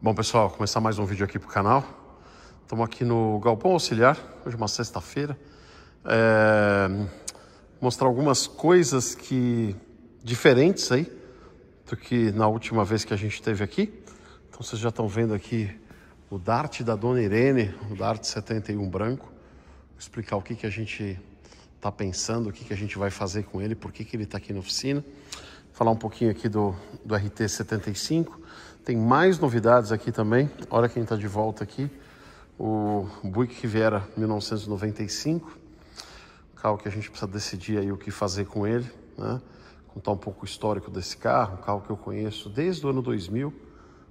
Bom, pessoal, começar mais um vídeo aqui pro canal. Estamos aqui no Galpão Auxiliar, hoje é uma sexta-feira. Mostrar algumas coisas diferentes aí do que na última vez que a gente esteve aqui. Então vocês já estão vendo aqui o Dart da Dona Irene, o Dart 71 branco. Vou explicar o que a gente está pensando, o que a gente vai fazer com ele, por que ele está aqui na oficina. Falar um pouquinho aqui do RT 75. Tem mais novidades aqui também. Olha quem está de volta aqui. O Buick Riviera 1995. Carro que a gente precisa decidir aí o que fazer com ele, né? Contar um pouco o histórico desse carro. Um carro que eu conheço desde o ano 2000.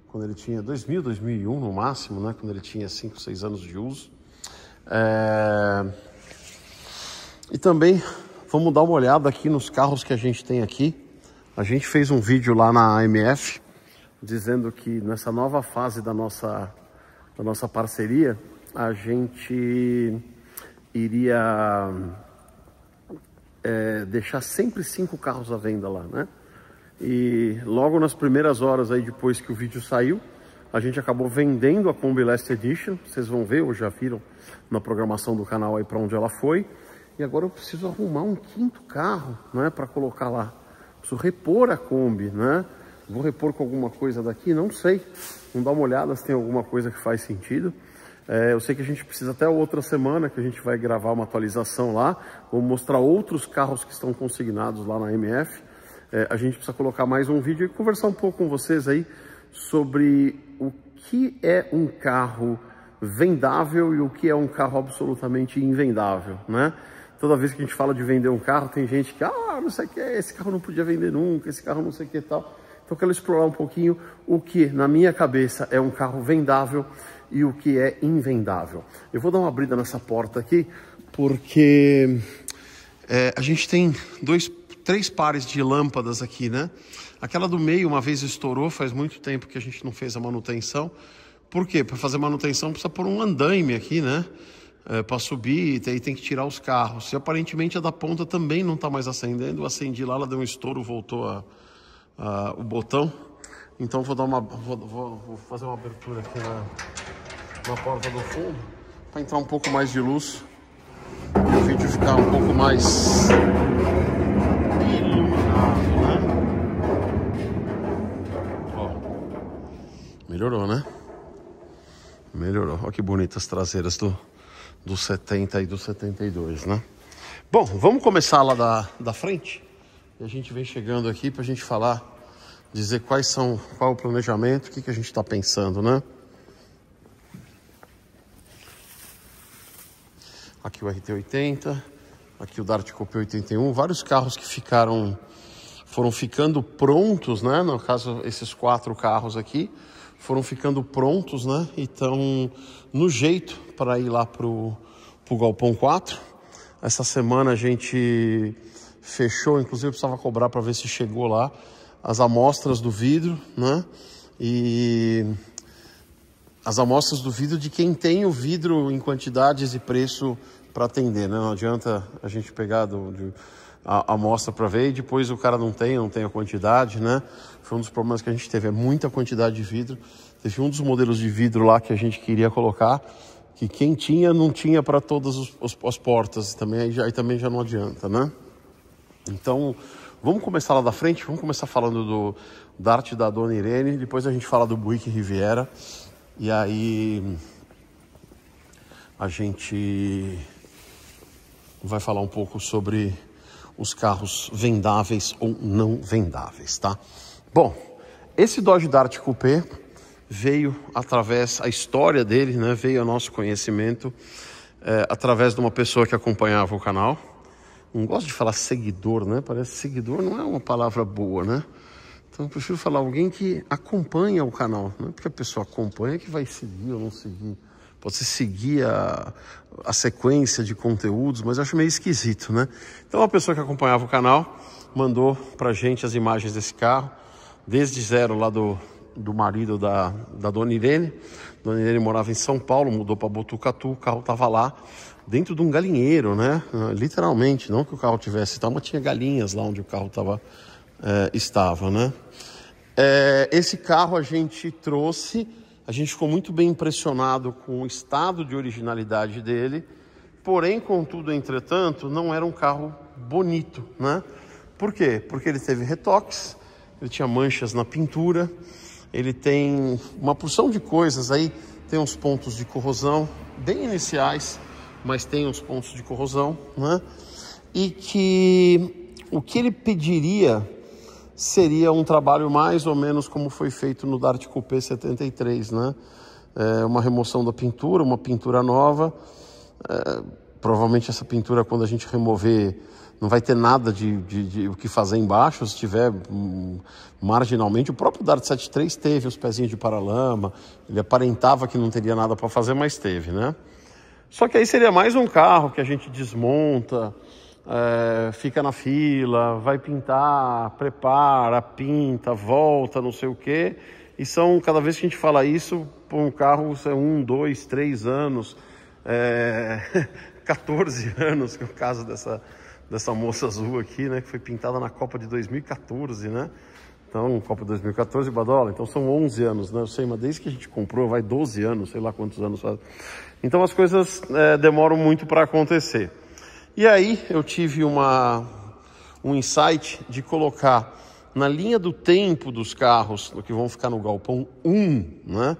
Quando ele tinha 2001 no máximo, né? Quando ele tinha 5, 6 anos de uso. E também vamos dar uma olhada aqui nos carros que a gente tem aqui. A gente fez um vídeo lá na AMF dizendo que nessa nova fase da nossa parceria a gente iria deixar sempre 5 carros à venda lá, né? E logo nas primeiras horas aí depois que o vídeo saiu, a gente acabou vendendo a Kombi Last Edition. Vocês vão ver, ou já viram na programação do canal aí para onde ela foi. E agora eu preciso arrumar um 5º carro, né, para colocar lá. Preciso repor a Kombi, né? Vou repor com alguma coisa daqui? Não sei. Vamos dar uma olhada se tem alguma coisa que faz sentido. Eu sei que a gente precisa até outra semana que a gente vai gravar uma atualização lá. Vou mostrar outros carros que estão consignados lá na MF. A gente precisa colocar mais um vídeo e conversar um pouco com vocês aí sobre o que é um carro vendável e o que é um carro absolutamente invendável, né? Toda vez que a gente fala de vender um carro, tem gente que, não sei o que, esse carro não podia vender nunca, esse carro não sei o que e tal. Então eu quero explorar um pouquinho o que, na minha cabeça, é um carro vendável e o que é invendável. Eu vou dar uma abrida nessa porta aqui, porque a gente tem 3 pares de lâmpadas aqui, né? Aquela do meio uma vez estourou, faz muito tempo que a gente não fez a manutenção. Por quê? Para fazer manutenção precisa pôr um andaime aqui, né? Para subir, aí tem que tirar os carros. E aparentemente a da ponta também não está mais acendendo. Eu acendi lá, ela deu um estouro, voltou o botão. Então vou fazer uma abertura aqui na porta do fundo para entrar um pouco mais de luz e o vídeo ficar um pouco mais iluminado, né? Ó, melhorou, né? Melhorou. Olha que bonitas traseiras do 70 e do 72, né? Bom, vamos começar lá da frente. E a gente vem chegando aqui para a gente falar, dizer qual é o planejamento, o que a gente está pensando, né? Aqui o RT80, aqui o Dart Coupé 81, vários carros que foram ficando prontos, né? No caso, esses 4 carros aqui foram ficando prontos, né? E estão no jeito para ir lá pro Galpão 4. Essa semana a gente fechou, inclusive eu precisava cobrar para ver se chegou lá, as amostras do vidro, né? E as amostras do vidro de quem tem o vidro em quantidades e preço para atender, né? Não adianta a gente pegar a amostra para ver e depois o cara não tem a quantidade, né? Foi um dos problemas que a gente teve, muita quantidade de vidro. Teve um dos modelos de vidro lá que a gente queria colocar, que quem tinha não tinha para todas as portas, aí também já não adianta, né? Então, vamos começar lá da frente, vamos começar falando do Dart da Dona Irene, depois a gente fala do Buick Riviera, e aí a gente vai falar um pouco sobre os carros vendáveis ou não vendáveis, tá? Bom, esse Dodge Dart Coupé veio através, a história dele, né, veio ao nosso conhecimento através de uma pessoa que acompanhava o canal. Não gosto de falar seguidor, né? Parece que seguidor não é uma palavra boa, né? Então eu prefiro falar alguém que acompanha o canal, né? Porque a pessoa acompanha que vai seguir ou não seguir. Pode ser seguir a sequência de conteúdos, mas eu acho meio esquisito, né? Então uma pessoa que acompanhava o canal mandou pra gente as imagens desse carro, desde zero lá do marido da Dona Irene. Dona Irene morava em São Paulo, mudou para Botucatu, o carro estava lá dentro de um galinheiro, né? Literalmente, não que o carro tivesse, mas tinha galinhas lá onde o carro estava, né? Esse carro a gente trouxe a gente ficou muito bem impressionado com o estado de originalidade dele, porém, contudo, entretanto, não era um carro bonito, né? Por quê? Porque ele teve retoques, ele tinha manchas na pintura, ele tem uma porção de coisas aí, tem uns pontos de corrosão bem iniciais, mas tem uns pontos de corrosão, né? E que o que ele pediria seria um trabalho mais ou menos como foi feito no Dart Coupé 73, né? Uma remoção da pintura, uma pintura nova. Provavelmente essa pintura, quando a gente remover, não vai ter nada de o que fazer embaixo, se tiver marginalmente. O próprio Dart 73 teve os pezinhos de paralama, ele aparentava que não teria nada para fazer, mas teve, né? Só que aí seria mais um carro que a gente desmonta, fica na fila, vai pintar, prepara, pinta, volta, não sei o quê. E cada vez que a gente fala isso, por um carro, 1, 2, 3 anos, 14 anos, que é o caso dessa moça azul aqui, né, que foi pintada na Copa de 2014, né? Então, Copa de 2014, Badola, então são 11 anos, né? Eu sei, mas desde que a gente comprou, vai 12 anos, sei lá quantos anos faz. Então as coisas demoram muito para acontecer. E aí eu tive um insight de colocar na linha do tempo dos carros, que vão ficar no galpão 1, né?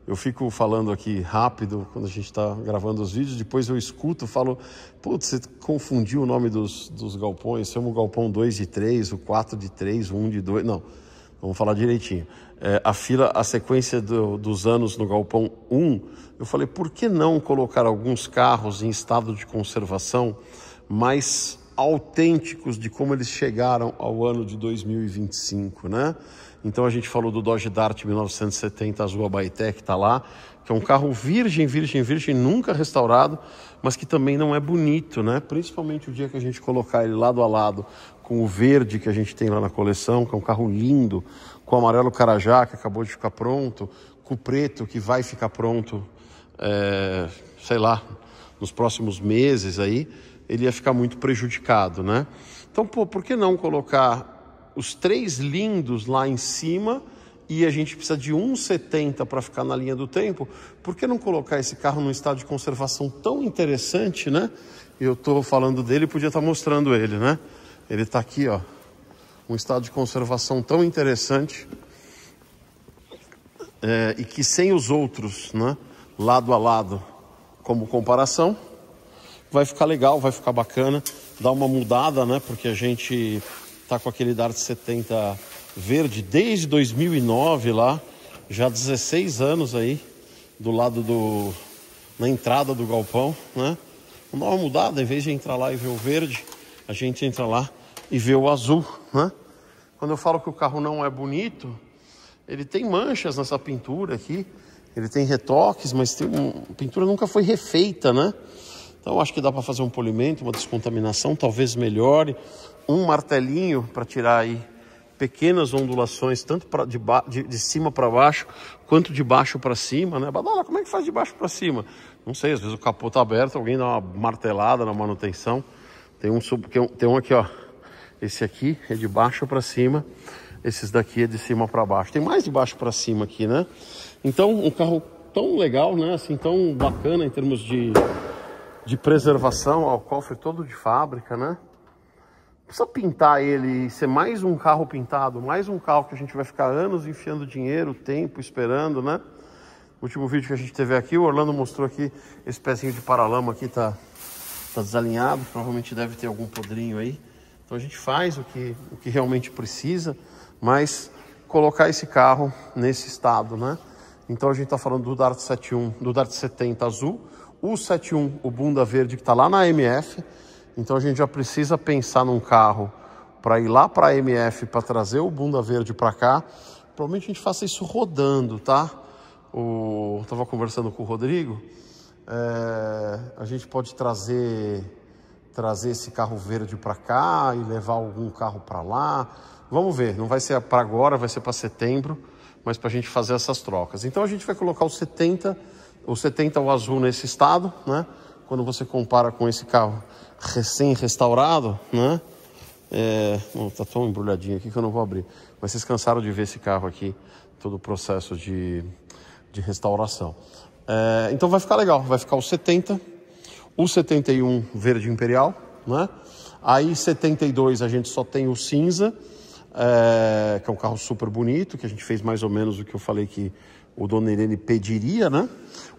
Eu fico falando aqui rápido quando a gente está gravando os vídeos, depois eu escuto, falo, putz, você confundiu o nome dos galpões, chama o galpão 2 de 3, o 4 de 3, o 1 de 2, não, vamos falar direitinho. A sequência dos anos no galpão 1, eu falei, por que não colocar alguns carros em estado de conservação mais autênticos de como eles chegaram ao ano de 2025, né? Então a gente falou do Dodge Dart 1970 azul Abaeté, que está lá, que é um carro virgem, nunca restaurado, mas que também não é bonito, né? Principalmente o dia que a gente colocar ele lado a lado com o verde que a gente tem lá na coleção, que é um carro lindo, com o amarelo Carajá, que acabou de ficar pronto, com o preto, que vai ficar pronto, sei lá, nos próximos meses aí, ele ia ficar muito prejudicado, né? Então, por que não colocar os 3 lindos lá em cima e a gente precisa de 1,70 para ficar na linha do tempo? Por que não colocar esse carro num estado de conservação tão interessante, né? Eu estou falando dele, podia estar mostrando ele, né? Ele está aqui, ó, um estado de conservação tão interessante e que sem os outros, né, lado a lado, como comparação, vai ficar legal, vai ficar bacana, dá uma mudada, né? Porque a gente tá com aquele Dart 70 verde desde 2009 lá, já 16 anos aí, do lado na entrada do galpão, né? Vamos dar uma mudada, em vez de entrar lá e ver o verde, a gente entra lá e vê o azul, né? Quando eu falo que o carro não é bonito, ele tem manchas nessa pintura aqui, ele tem retoques, mas a pintura nunca foi refeita, né? Então acho que dá para fazer um polimento, uma descontaminação, talvez melhore, um martelinho para tirar aí pequenas ondulações, tanto de cima para baixo, quanto de baixo para cima, né? Badola, como é que faz de baixo para cima? Não sei, às vezes o capô tá aberto, alguém dá uma martelada na manutenção. Tem um aqui, ó, esse aqui é de baixo para cima, esses daqui é de cima para baixo. Tem mais de baixo para cima aqui, né? Então, um carro tão legal, né? Assim, tão bacana em termos de preservação, ó, o cofre todo de fábrica, né? Precisa pintar ele e ser mais um carro pintado, mais um carro que a gente vai ficar anos enfiando dinheiro, tempo, esperando, né? O último vídeo que a gente teve aqui, o Orlando mostrou aqui, esse pezinho de paralama aqui tá desalinhado, provavelmente deve ter algum podrinho aí. Então a gente faz o que realmente precisa, mas colocar esse carro nesse estado, né? Então a gente tá falando do Dart 71, do Dart 70 azul, o 71, o bunda verde que tá lá na MF. Então a gente já precisa pensar num carro para ir lá para a MF, para trazer o bunda verde para cá. Provavelmente a gente faça isso rodando, tá? Eu estava conversando com o Rodrigo, a gente pode trazer esse carro verde para cá e levar algum carro para lá. Vamos ver, não vai ser para agora, vai ser para setembro, mas para a gente fazer essas trocas. Então a gente vai colocar o 70 o azul nesse estado, né? Quando você compara com esse carro recém-restaurado, né? Tá tão embrulhadinho aqui que eu não vou abrir. Mas vocês cansaram de ver esse carro aqui, todo o processo de restauração. Então vai ficar legal, vai ficar o 70, o 71 verde imperial, né? Aí 72 a gente só tem o cinza, que é um carro super bonito, que a gente fez mais ou menos o que eu falei que o Dona Irene pediria, né?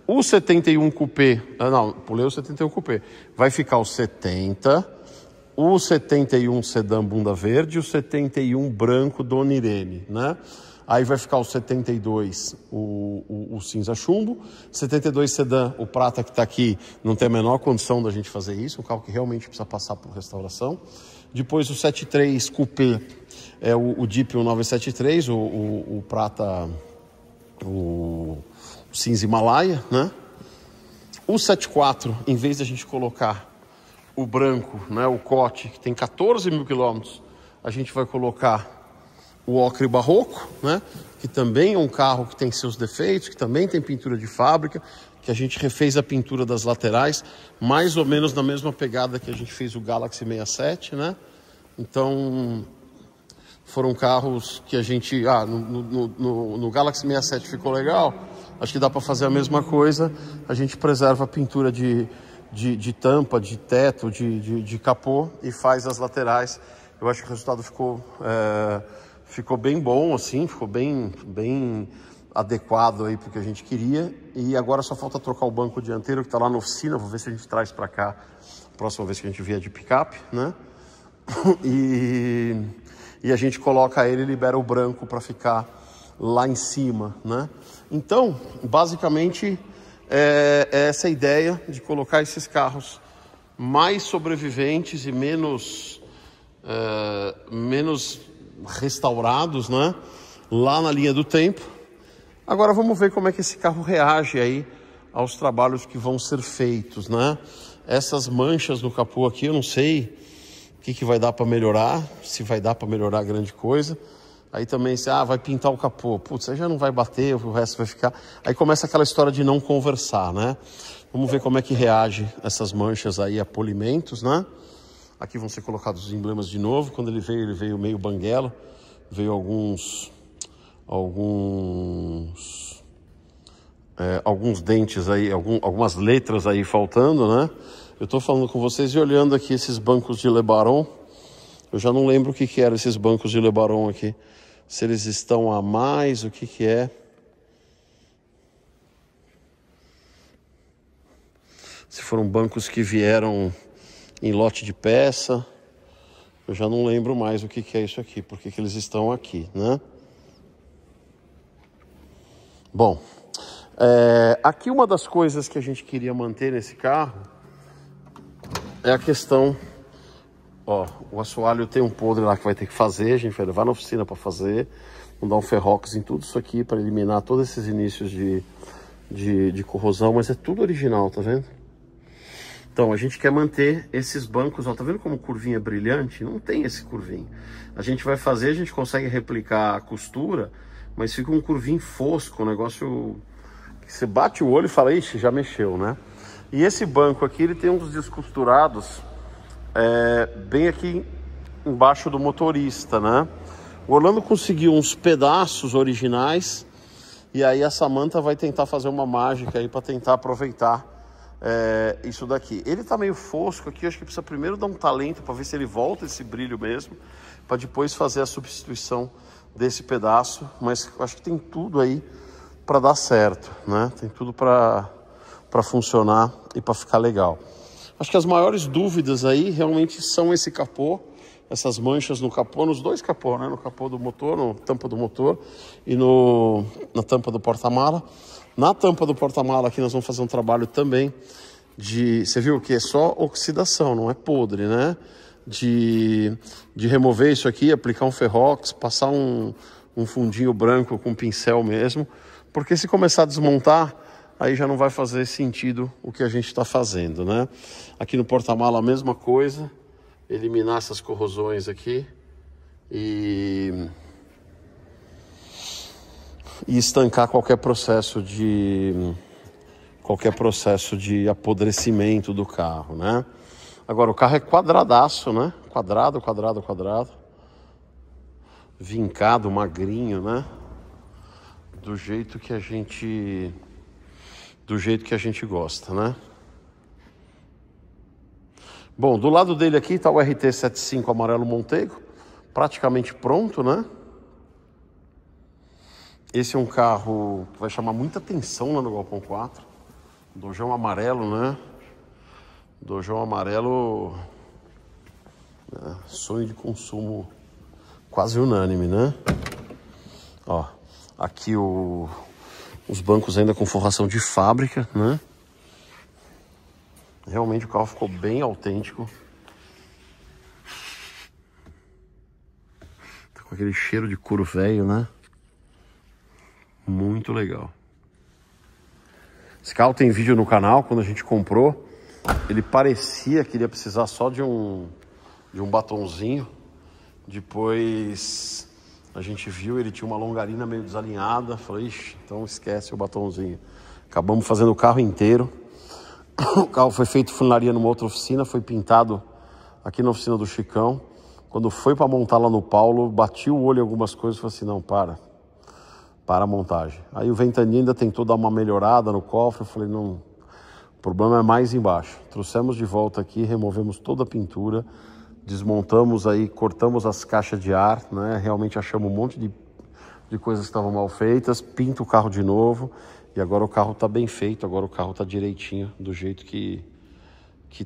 O 71 Coupé, não, pulei o 71 Coupé, vai ficar o 70, o 71 sedã bunda verde e o 71 branco Dona Irene, né? Aí vai ficar o 72, o cinza chumbo, 72 sedã, o prata que está aqui, não tem a menor condição da gente fazer isso, um carro que realmente precisa passar por restauração. Depois o 73 Coupé, é o Jeep 1973, o prata, o cinza Himalaia, né? O 74, em vez de a gente colocar o branco, né, o Cote, que tem 14 mil quilômetros, a gente vai colocar o ocre barroco, né, que também é um carro que tem seus defeitos, que também tem pintura de fábrica, que a gente refez a pintura das laterais, mais ou menos na mesma pegada que a gente fez o Galaxy 67, né? Então, foram carros que a gente... no Galaxy 67 ficou legal, acho que dá para fazer a mesma coisa, a gente preserva a pintura de tampa, de teto, de capô e faz as laterais. Eu acho que o resultado ficou bem bom, assim, ficou bem adequado aí para o que a gente queria. E agora só falta trocar o banco dianteiro que está lá na oficina. Vou ver se a gente traz para cá a próxima vez que a gente vier de picape, né? E a gente coloca ele e libera o branco para ficar lá em cima, né? Então, basicamente, é essa ideia de colocar esses carros mais sobreviventes e menos restaurados, né? Lá na linha do tempo. Agora vamos ver como é que esse carro reage aí aos trabalhos que vão ser feitos, né? Essas manchas no capô aqui, eu não sei o que vai dar para melhorar, se vai dar para melhorar grande coisa. Aí também, vai pintar o capô, putz, aí já não vai bater, o resto vai ficar... Aí começa aquela história de não conversar, né? Vamos ver como é que reage essas manchas aí a polimentos, né? Aqui vão ser colocados os emblemas de novo. Quando ele veio meio banguela, veio alguns dentes aí, algumas letras aí faltando, né? Eu tô falando com vocês e olhando aqui esses bancos de Le Baron. Eu já não lembro o que eram esses bancos de Le Baron aqui. Se eles estão a mais, o que é. Se foram bancos que vieram em lote de peça. Eu já não lembro mais o que é isso aqui, porque que eles estão aqui, né? Bom, aqui uma das coisas que a gente queria manter nesse carro é a questão... Ó, o assoalho tem um podre lá que vai ter que fazer, a gente vai levar na oficina para fazer, vamos dar um ferrox em tudo isso aqui para eliminar todos esses inícios de corrosão, mas é tudo original, tá vendo? Então a gente quer manter esses bancos, ó, tá vendo como curvinha brilhante? Não tem esse curvinho. A gente vai fazer, a gente consegue replicar a costura, mas fica um curvinho fosco, um negócio que você bate o olho e fala, ixi, já mexeu, né? E esse banco aqui, ele tem uns descosturados bem aqui embaixo do motorista, né? O Orlando conseguiu uns pedaços originais e aí a Samantha vai tentar fazer uma mágica aí para tentar aproveitar isso daqui. Ele tá meio fosco aqui, acho que precisa primeiro dar um talento para ver se ele volta esse brilho mesmo, para depois fazer a substituição desse pedaço, mas acho que tem tudo aí para dar certo, né? Tem tudo para funcionar e para ficar legal. Acho que as maiores dúvidas aí realmente são esse capô, essas manchas no capô, nos dois capôs, né? No capô do motor, na tampa do motor e na tampa do porta-mala. Na tampa do porta-mala aqui nós vamos fazer um trabalho também você viu que é só oxidação, não é podre, né? De remover isso aqui, aplicar um ferrox, passar um fundinho branco com pincel mesmo, porque se começar a desmontar, aí já não vai fazer sentido o que a gente está fazendo, né? Aqui no porta-mala a mesma coisa, eliminar essas corrosões aqui e estancar qualquer processo de apodrecimento do carro, né? Agora o carro é quadradaço, né? Quadrado, vincado, magrinho, né? do jeito que a gente gosta, né? Bom, do lado dele aqui está o RT75 amarelo Montego, praticamente pronto, né? Esse é um carro que vai chamar muita atenção lá no Galpão 4. Dojão amarelo, né? Dojão amarelo, sonho de consumo quase unânime, né? Ó, aqui os bancos ainda com forração de fábrica, né? Realmente o carro ficou bem autêntico. Tá com aquele cheiro de couro velho, né? Muito legal. Esse carro tem vídeo no canal. Quando a gente comprou, ele parecia que iria precisar só de um batonzinho. Depois a gente viu, ele tinha uma longarina meio desalinhada. Falei, ixi, então esquece o batonzinho. Acabamos fazendo o carro inteiro. O carro foi feito funilaria numa outra oficina, foi pintado aqui na oficina do Chicão. Quando foi para montar lá no Paulo, bati o olho em algumas coisas e falei assim, não, para a montagem. Aí o Ventania ainda tentou dar uma melhorada no cofre, eu falei, não, o problema é mais embaixo. Trouxemos de volta aqui, removemos toda a pintura, desmontamos aí, cortamos as caixas de ar, né? Realmente achamos um monte de coisas que estavam mal feitas, pinta o carro de novo e agora o carro está bem feito, agora o carro está direitinho, do jeito que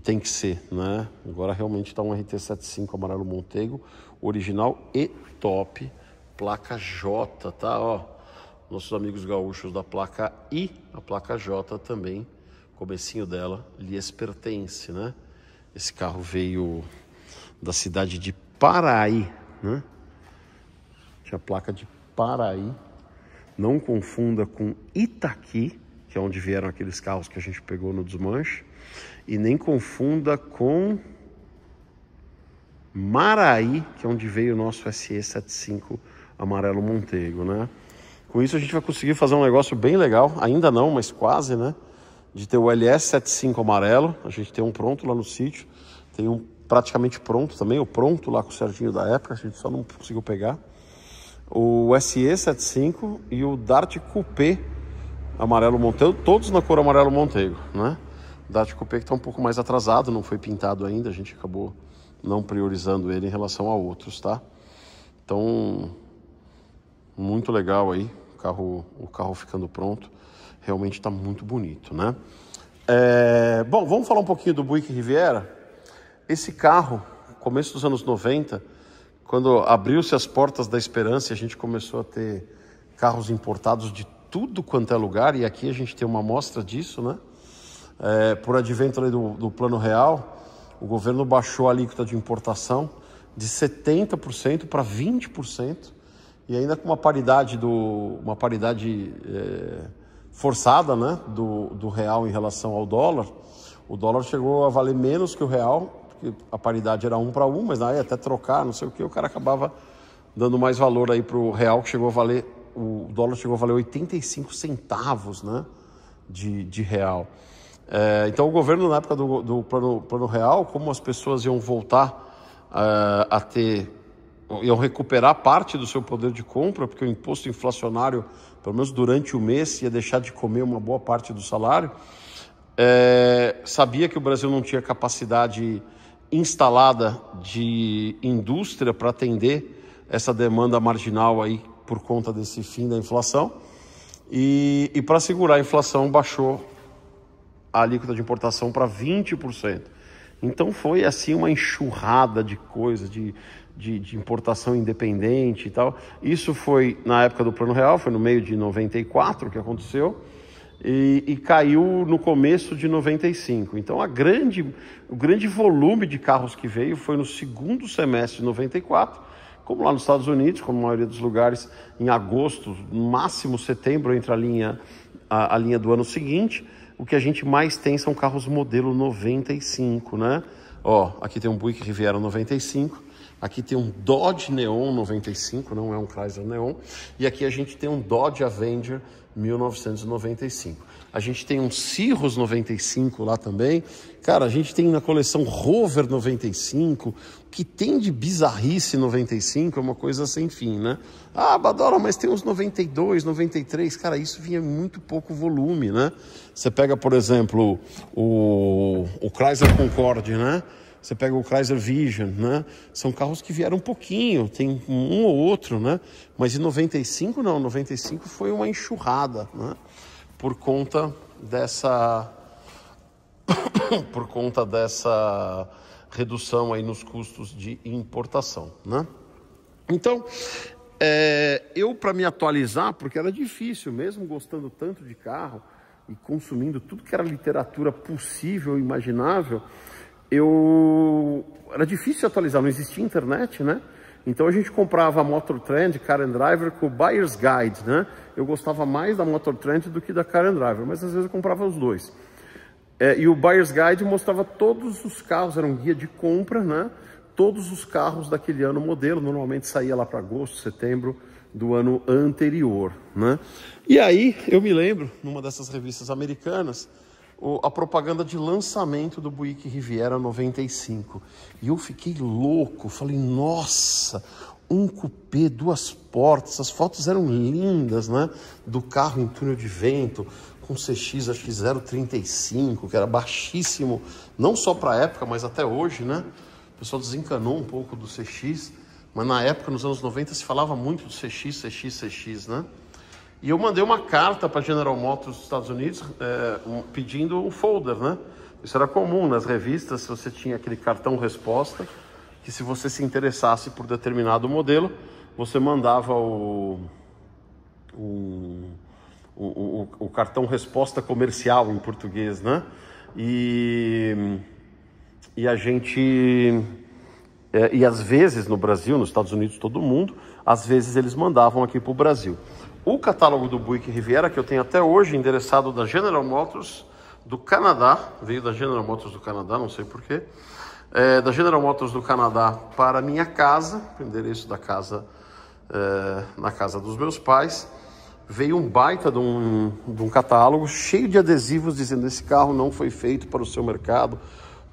tem que ser, né? Agora realmente está um RT75 amarelo Montego, original e top, placa J, tá? Ó, nossos amigos gaúchos da placa I, a placa J também, comecinho dela, lhes pertence, né? Esse carro veio da cidade de Paraí, né? Tinha a placa de Paraí. Não confunda com Itaqui, que é onde vieram aqueles carros que a gente pegou no desmanche. E nem confunda com Maraí, que é onde veio o nosso SE75 amarelo Montego, né? Com isso a gente vai conseguir fazer um negócio bem legal, ainda não, mas quase, né? De ter o LS75 amarelo, a gente tem um pronto lá no sítio, tem um praticamente pronto também, o pronto lá com o Serginho da época, a gente só não conseguiu pegar. O SE75 e o Dart Coupé amarelo Montego, todos na cor amarelo Montego, né? O Dart Coupé que está um pouco mais atrasado, não foi pintado ainda, a gente acabou não priorizando ele em relação a outros, tá? Então, muito legal aí, o carro ficando pronto, realmente está muito bonito, né? Bom, vamos falar um pouquinho do Buick Riviera. Esse carro, começo dos anos 90, quando abriu-se as portas da esperança, a gente começou a ter carros importados de tudo quanto é lugar, e aqui a gente tem uma amostra disso, né? Por advento ali do Plano Real, o governo baixou a alíquota de importação de 70% para 20%, e ainda com uma paridade forçada, né, do real em relação ao dólar. O dólar chegou a valer menos que o real, porque a paridade era 1 para 1, mas aí até trocar, não sei o que, o cara acabava dando mais valor aí para o real, que chegou a valer, o dólar chegou a valer 85 centavos, né, de real. Então o governo, na época do plano real, como as pessoas iam voltar iam recuperar parte do seu poder de compra, porque o imposto inflacionário, pelo menos durante o mês, ia deixar de comer uma boa parte do salário, sabia que o Brasil não tinha capacidade instalada de indústria para atender essa demanda marginal aí por conta desse fim da inflação, e para segurar a inflação baixou a alíquota de importação para 20%. Então foi assim uma enxurrada de coisas, de importação independente e tal. Isso foi na época do Plano Real, foi no meio de 94 que aconteceu, e caiu no começo de 95. Então o grande volume de carros que veio foi no segundo semestre de 94, como lá nos Estados Unidos, como a maioria dos lugares, em agosto, no máximo setembro, entra a linha do ano seguinte. O que a gente mais tem são carros modelo 95, né? Ó, aqui tem um Buick Riviera 95, aqui tem um Dodge Neon 95, não é um Chrysler Neon, e aqui a gente tem um Dodge Avenger 1995. A gente tem um Cirrus 95 lá também. Cara, a gente tem na coleção Rover 95. O que tem de bizarrice 95 é uma coisa sem fim, né? Ah, Badola, mas tem uns 92, 93. Cara, isso vinha muito pouco volume, né? Você pega, por exemplo, o Chrysler Concorde, né? Você pega o Chrysler Vision, né? São carros que vieram um pouquinho, tem um ou outro, né? Mas em 95 não, 95 foi uma enxurrada, né? Por conta dessa redução aí nos custos de importação, né? Então, eu para me atualizar, porque era difícil, mesmo gostando tanto de carro e consumindo tudo que era literatura possível e imaginável, era difícil atualizar, não existia internet, né? Então a gente comprava a Motor Trend, Car and Driver com o Buyer's Guide, né? Eu gostava mais da Motor Trend do que da Car and Driver, mas às vezes eu comprava os dois. E o Buyer's Guide mostrava todos os carros, era um guia de compra, né? Todos os carros daquele ano modelo, normalmente saía lá para agosto, setembro do ano anterior, né? E aí eu me lembro, numa dessas revistas americanas, a propaganda de lançamento do Buick Riviera 95. E eu fiquei louco, falei, nossa, um cupê, 2 portas, as fotos eram lindas, né? Do carro em túnel de vento, com CX, acho que 0,35, que era baixíssimo, não só para a época, mas até hoje, né? O pessoal desencanou um pouco do CX, mas na época, nos anos 90, se falava muito do CX, né? E eu mandei uma carta para a General Motors dos Estados Unidos pedindo um folder, né? Isso era comum nas revistas, se você tinha aquele cartão resposta, que se você se interessasse por determinado modelo, você mandava o cartão resposta comercial em português, né? E a gente... e às vezes no Brasil, nos Estados Unidos, todo mundo, às vezes eles mandavam aqui para o Brasil. O catálogo do Buick Riviera, que eu tenho até hoje, endereçado da General Motors do Canadá, veio da General Motors do Canadá, não sei porquê, da General Motors do Canadá para a minha casa, o endereço da casa, na casa dos meus pais, veio um baita de um catálogo cheio de adesivos dizendo: esse carro não foi feito para o seu mercado,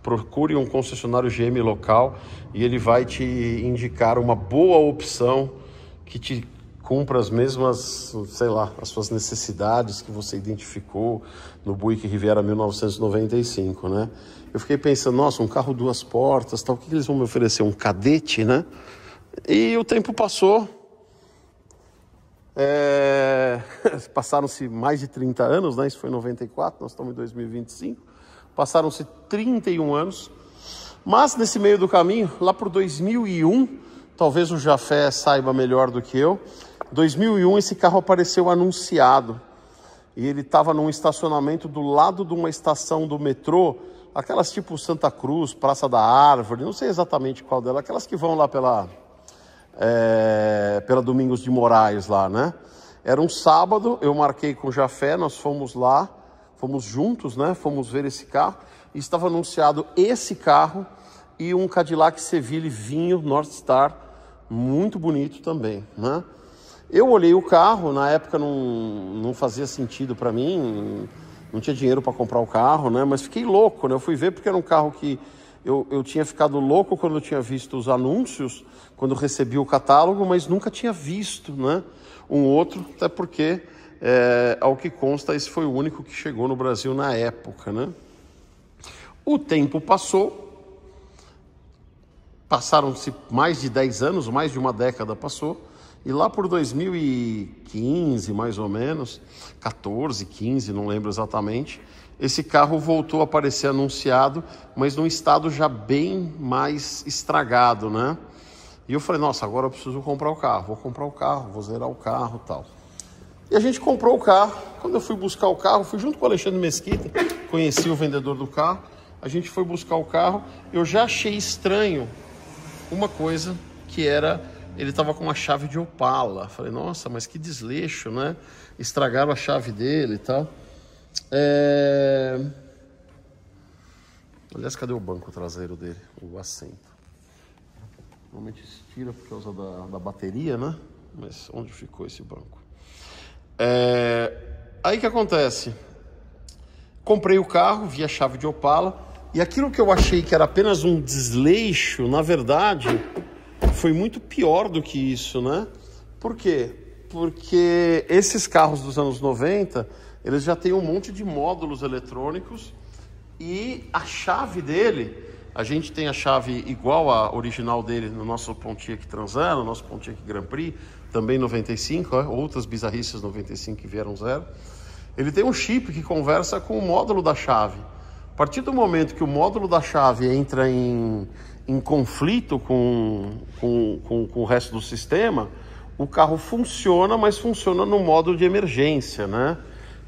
procure um concessionário GM local e ele vai te indicar uma boa opção que te cumpra as mesmas, sei lá, as suas necessidades que você identificou no Buick Riviera 1995, né? Eu fiquei pensando, nossa, um carro 2 portas, tal, o que eles vão me oferecer? Um cadete, né? E o tempo passou, passaram-se mais de 30 anos, né? Isso foi em 94, nós estamos em 2025, passaram-se 31 anos, mas nesse meio do caminho, lá por 2001, talvez o Jafé saiba melhor do que eu, 2001 esse carro apareceu anunciado e ele estava num estacionamento do lado de uma estação do metrô, aquelas tipo Santa Cruz, Praça da Árvore, não sei exatamente qual dela, aquelas que vão lá pela Domingos de Moraes lá, né? Era um sábado, eu marquei com o Jafé, nós fomos lá, fomos juntos, né? Fomos ver esse carro e estava anunciado esse carro e um Cadillac Seville vinho North Star, muito bonito também, né? Eu olhei o carro, na época não fazia sentido para mim, não tinha dinheiro para comprar o carro, né? Mas fiquei louco, né? Eu fui ver porque era um carro que eu tinha ficado louco quando eu tinha visto os anúncios, quando recebi o catálogo, mas nunca tinha visto, né? Um outro, até porque, ao que consta, esse foi o único que chegou no Brasil na época, né? O tempo passou, passaram-se mais de 10 anos, mais de uma década passou, e lá por 2015, mais ou menos, 14, 15, não lembro exatamente, esse carro voltou a aparecer anunciado, mas num estado já bem mais estragado, né? E eu falei, nossa, agora eu preciso comprar o carro, vou comprar o carro, vou zerar o carro e tal. E a gente comprou o carro. Quando eu fui buscar o carro, fui junto com o Alexandre Mesquita, conheci o vendedor do carro, a gente foi buscar o carro, eu já achei estranho uma coisa que era... Ele estava com uma chave de Opala. Falei, nossa, mas que desleixo, né? Estragaram a chave dele e tal. Aliás, cadê o banco traseiro dele? O assento. Normalmente se tira por causa da bateria, né? Mas onde ficou esse banco? Aí que acontece? Comprei o carro, vi a chave de Opala, e aquilo que eu achei que era apenas um desleixo, na verdade, foi muito pior do que isso, né? Por quê? Porque esses carros dos anos 90, eles já têm um monte de módulos eletrônicos e a chave dele, a gente tem a chave igual à original dele no nosso Pontiac Trans Am, no nosso Pontiac Grand Prix, também 95, outras bizarrices 95 que vieram zero. Ele tem um chip que conversa com o módulo da chave. A partir do momento que o módulo da chave entra em conflito com o resto do sistema, o carro funciona, mas funciona no modo de emergência, né?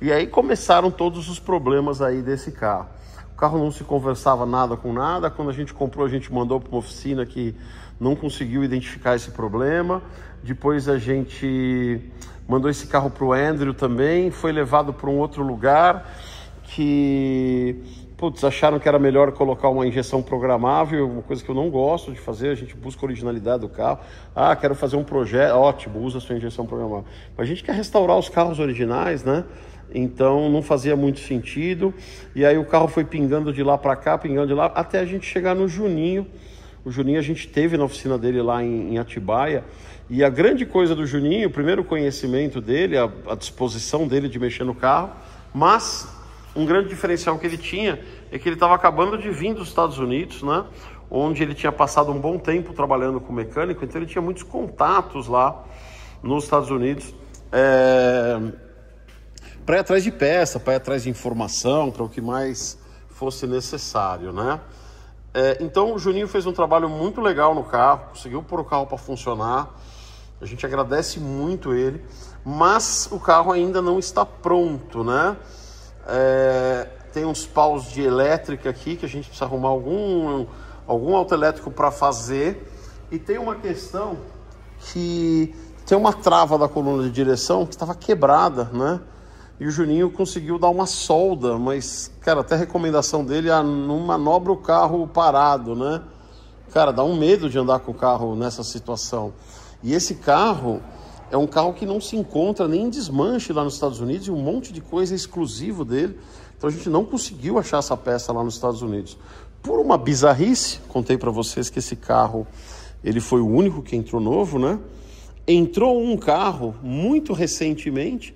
E aí começaram todos os problemas aí desse carro. O carro não se conversava nada com nada. Quando a gente comprou, a gente mandou para uma oficina que não conseguiu identificar esse problema. Depois a gente mandou esse carro para o Andrew também, foi levado para um outro lugar que, acharam que era melhor colocar uma injeção programável, uma coisa que eu não gosto de fazer. A gente busca a originalidade do carro. Quero fazer um projeto, ótimo, usa a sua injeção programável. Mas a gente quer restaurar os carros originais, né? Então não fazia muito sentido. E aí o carro foi pingando de lá para cá, pingando de lá, até a gente chegar no Juninho. O Juninho a gente teve na oficina dele lá em Atibaia. E a grande coisa do Juninho, o primeiro conhecimento dele, a disposição dele de mexer no carro, mas um grande diferencial que ele tinha é que ele estava acabando de vir dos Estados Unidos, né? Onde ele tinha passado um bom tempo trabalhando com mecânico, então ele tinha muitos contatos lá nos Estados Unidos, para ir atrás de peça, para ir atrás de informação, para o que mais fosse necessário, né? Então o Juninho fez um trabalho muito legal no carro, conseguiu pôr o carro para funcionar. A gente agradece muito ele, mas o carro ainda não está pronto, né? Tem uns paus de elétrica aqui que a gente precisa arrumar algum autoelétrico para fazer. E tem uma questão que tem uma trava da coluna de direção que estava quebrada, né? E o Juninho conseguiu dar uma solda, mas, cara, até a recomendação dele é não manobra o carro parado, né? Cara, dá um medo de andar com o carro nessa situação. E esse carro é um carro que não se encontra nem em desmanche lá nos Estados Unidos, e um monte de coisa exclusivo dele. Então a gente não conseguiu achar essa peça lá nos Estados Unidos. Por uma bizarrice, contei para vocês que esse carro, ele foi o único que entrou novo, né? Entrou um carro muito recentemente,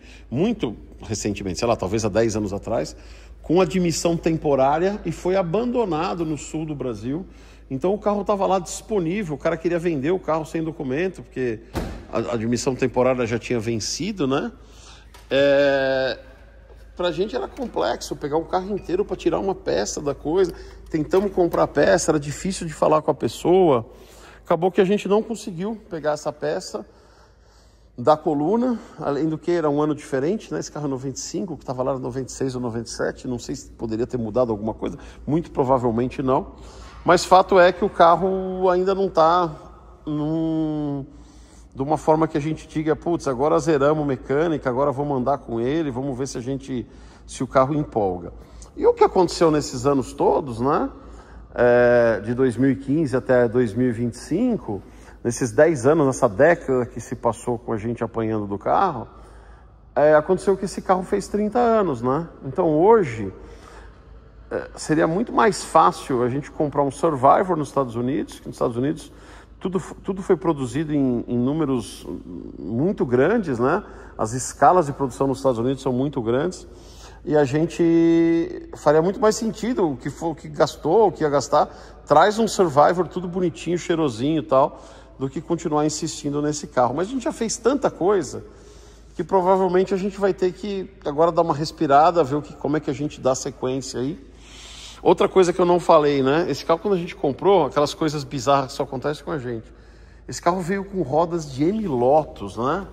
sei lá, talvez há 10 anos atrás, com admissão temporária e foi abandonado no sul do Brasil. Então o carro estava lá disponível, o cara queria vender o carro sem documento, porque a admissão temporária já tinha vencido, né? Pra gente era complexo pegar o carro inteiro para tirar uma peça da coisa. Tentamos comprar a peça, era difícil de falar com a pessoa. Acabou que a gente não conseguiu pegar essa peça da coluna, além do que era um ano diferente, né? Esse carro é 95, que estava lá em 96 ou 97, não sei se poderia ter mudado alguma coisa, muito provavelmente não. Mas fato é que o carro ainda não está de uma forma que a gente diga, agora zeramos mecânica, agora vamos andar com ele, vamos ver se o carro empolga. E o que aconteceu nesses anos todos, né? De 2015 até 2025, nesses 10 anos, nessa década que se passou com a gente apanhando do carro, aconteceu que esse carro fez 30 anos, né? Então hoje seria muito mais fácil a gente comprar um Survivor nos Estados Unidos, que nos Estados Unidos tudo foi produzido em números muito grandes, né? As escalas de produção nos Estados Unidos são muito grandes, e a gente faria muito mais sentido o que gastou, o que ia gastar, traz um Survivor tudo bonitinho, cheirosinho e tal, do que continuar insistindo nesse carro. Mas a gente já fez tanta coisa que provavelmente a gente vai ter que agora dar uma respirada, ver como é que a gente dá sequência aí. Outra coisa que eu não falei, né? Esse carro, quando a gente comprou, aquelas coisas bizarras que só acontecem com a gente. Esse carro veio com rodas de M-Lotus, né?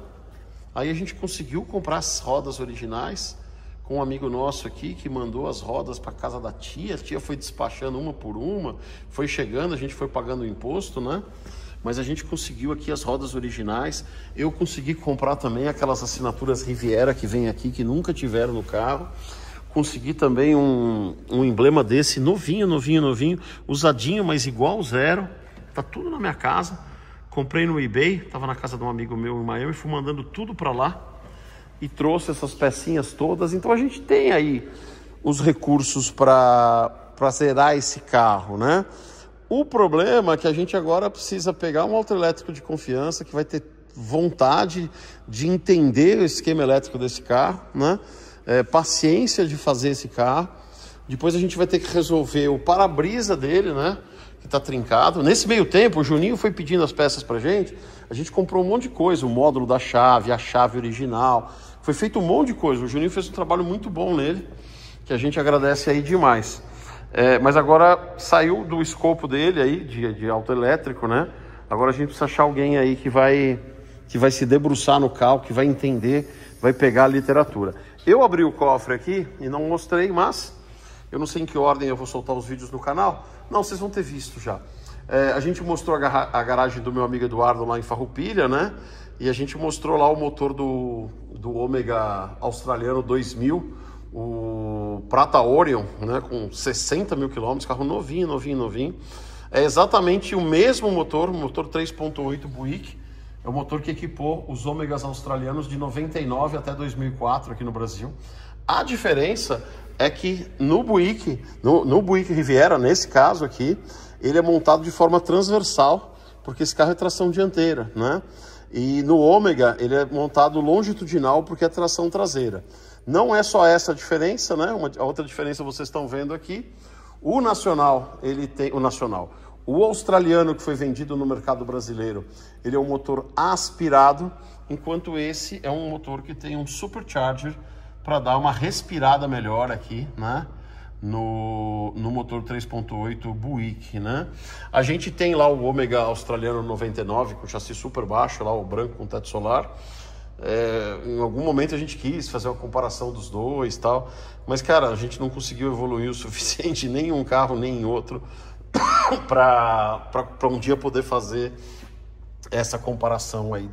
Aí a gente conseguiu comprar as rodas originais com um amigo nosso aqui que mandou as rodas para casa da tia. A tia foi despachando uma por uma, foi chegando, a gente foi pagando o imposto, né? Mas a gente conseguiu aqui as rodas originais. Eu consegui comprar também aquelas assinaturas Riviera que vem aqui, que nunca tiveram no carro. Consegui também um emblema desse, novinho, usadinho, mas igual zero. Tá tudo na minha casa. Comprei no eBay, tava na casa de um amigo meu em Miami, fui mandando tudo para lá. e trouxe essas pecinhas todas. Então a gente tem aí os recursos para zerar esse carro, né? O problema é que a gente agora precisa pegar um autoelétrico de confiança que vai ter vontade de entender o esquema elétrico desse carro, né? Paciência de fazer esse carro. Depois a gente vai ter que resolver o para-brisa dele, né? Que está trincado. Nesse meio tempo, o Juninho foi pedindo as peças pra gente. A gente comprou um monte de coisa, o módulo da chave, a chave original. Foi feito um monte de coisa. O Juninho fez um trabalho muito bom nele, que a gente agradece aí demais. Mas agora saiu do escopo dele aí, de autoelétrico, né? Agora a gente precisa achar alguém aí que vai se debruçar no carro, que vai entender, vai pegar a literatura. Eu abri o cofre aqui e não mostrei, mas eu não sei em que ordem eu vou soltar os vídeos no canal. Não, vocês vão ter visto já. A gente mostrou a garagem do meu amigo Eduardo lá em Farroupilha, né? E a gente mostrou lá o motor do Ômega australiano 2000, o Prata Orion, né? Com 60 mil quilômetros, carro novinho. É exatamente o mesmo motor 3.8 Buick. É o motor que equipou os Ômegas australianos de 99 até 2004 aqui no Brasil. A diferença é que no Buick Riviera, nesse caso aqui, ele é montado de forma transversal, porque esse carro é tração dianteira, né? E no Ômega ele é montado longitudinal, porque é tração traseira. Não é só essa a diferença, né? A outra diferença vocês estão vendo aqui. O Nacional, o australiano que foi vendido no mercado brasileiro, ele é um motor aspirado, enquanto esse é um motor que tem um supercharger para dar uma respirada melhor aqui, né? No motor 3.8 Buick, né? A gente tem lá o Ômega australiano 99 com chassi super baixo, lá o branco com teto solar. Em algum momento a gente quis fazer uma comparação dos dois e tal, mas cara, a gente não conseguiu evoluir o suficiente nem em um carro nem em outro para um dia poder fazer essa comparação aí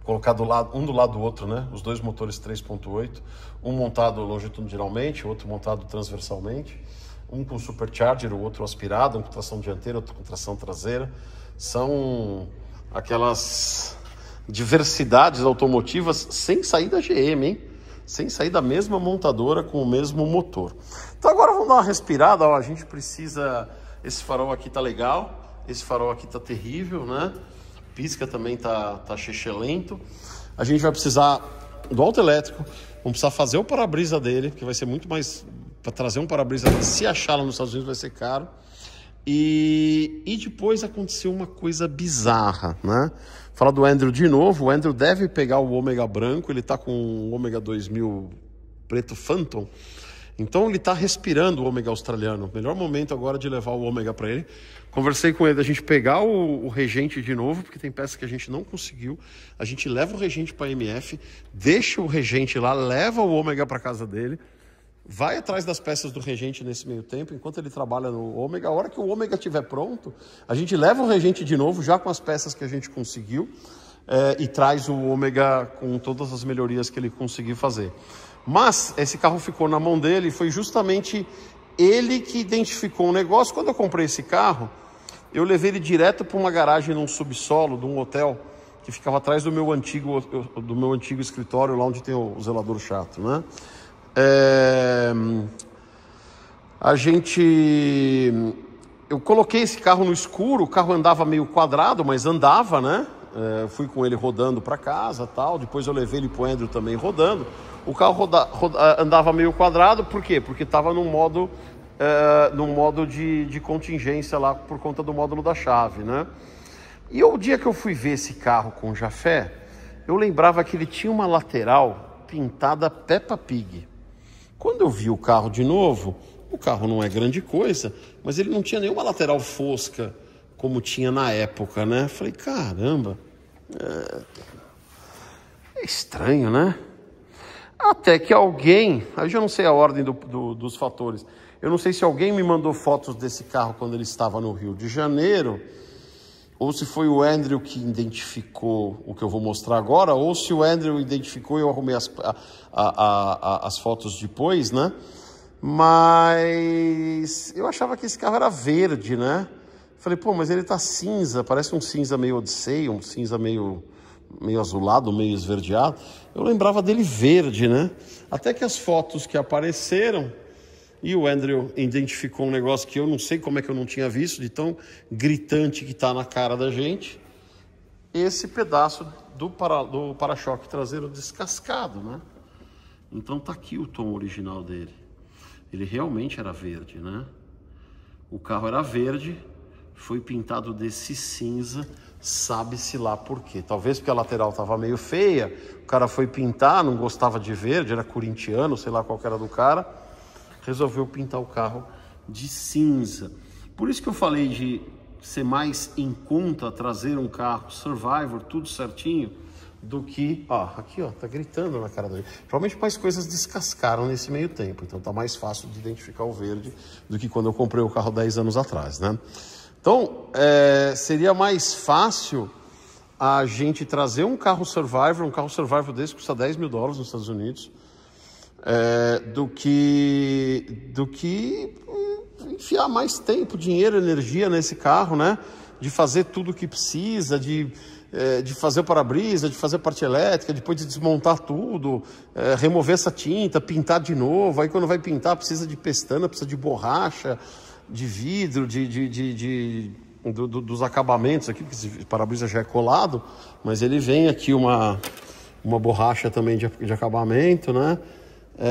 colocar um do lado do outro, né? Os dois motores 3.8, um montado longitudinalmente, o outro montado transversalmente, um com supercharger, o outro aspirado, um com tração dianteira, outro com tração traseira. São aquelas diversidades automotivas sem sair da GM, hein? Sem sair da mesma montadora com o mesmo motor. Então agora vamos dar uma respirada, ó, a gente precisa... Esse farol aqui tá legal, esse farol aqui tá terrível, né? Pisca também tá lento. A gente vai precisar do autoelétrico, vamos precisar fazer o para-brisa dele, que vai ser muito mais... Para trazer um para-brisa, se achar lá nos Estados Unidos vai ser caro. E depois aconteceu uma coisa bizarra, né? Falar do Andrew de novo. O Andrew deve pegar o Ômega branco, ele tá com o Ômega 2000 preto Phantom. Então ele tá respirando o Ômega australiano. Melhor momento agora de levar o Ômega para ele. Conversei com ele da gente pegar o regente de novo, porque tem peças que a gente não conseguiu. A gente leva o regente para a MF, deixa o regente lá, leva o Ômega para casa dele. Vai atrás das peças do regente nesse meio tempo, enquanto ele trabalha no Ômega. A hora que o Ômega estiver pronto, a gente leva o regente de novo, já com as peças que a gente conseguiu, e traz o Ômega com todas as melhorias que ele conseguiu fazer. Mas esse carro ficou na mão dele e foi justamente ele que identificou um negócio. Quando eu comprei esse carro, eu levei ele direto para uma garagem num subsolo de um hotel que ficava atrás do meu antigo escritório, lá onde tem o zelador chato, né? Eu coloquei esse carro no escuro, o carro andava meio quadrado, mas andava, né? Fui com ele rodando para casa, tal. Depois eu levei ele pro Andrew também rodando. O carro andava meio quadrado, por quê? Porque estava num modo de contingência lá por conta do módulo da chave, né? E o dia que eu fui ver esse carro com o Jafé, eu lembrava que ele tinha uma lateral pintada Peppa Pig. Quando eu vi o carro de novo, o carro não é grande coisa, mas ele não tinha nenhuma lateral fosca como tinha na época, né? Falei, caramba, é estranho, né? Até que alguém, aí já não sei a ordem dos fatores, eu não sei se alguém me mandou fotos desse carro quando ele estava no Rio de Janeiro, ou se foi o Andrew que identificou o que eu vou mostrar agora, ou se o Andrew identificou e eu arrumei as fotos depois, né? Mas eu achava que esse carro era verde, né? Falei, pô, mas ele tá cinza, parece um cinza meio Odyssey, um cinza meio meio azulado, meio esverdeado. Eu lembrava dele verde, né? Até que as fotos que apareceram, e o Andrew identificou um negócio que eu não sei como é que eu não tinha visto, de tão gritante que está na cara da gente. Esse pedaço do para-choque traseiro descascado, né? Então tá aqui o tom original dele. Ele realmente era verde, né? O carro era verde, foi pintado desse cinza, sabe-se lá por quê. Talvez porque a lateral estava meio feia, o cara foi pintar, não gostava de verde, era corintiano, sei lá qual que era do cara, resolveu pintar o carro de cinza. Por isso que eu falei de ser mais em conta trazer um carro Survivor, tudo certinho, do que... Ó, aqui, ó, tá gritando na cara dele. Provavelmente mais coisas descascaram nesse meio tempo, então tá mais fácil de identificar o verde do que quando eu comprei o carro 10 anos atrás, né? Então, seria mais fácil a gente trazer um carro Survivor desse custa $10 mil nos Estados Unidos, do que enfiar mais tempo, dinheiro, energia nesse carro, né? De fazer tudo o que precisa, de fazer o para-brisa, de fazer parte elétrica, depois de desmontar tudo, remover essa tinta, pintar de novo. Aí quando vai pintar precisa de pestana, precisa de borracha, de vidro, dos acabamentos aqui, porque esse para-brisa já é colado, mas ele vem aqui uma borracha também de acabamento, né?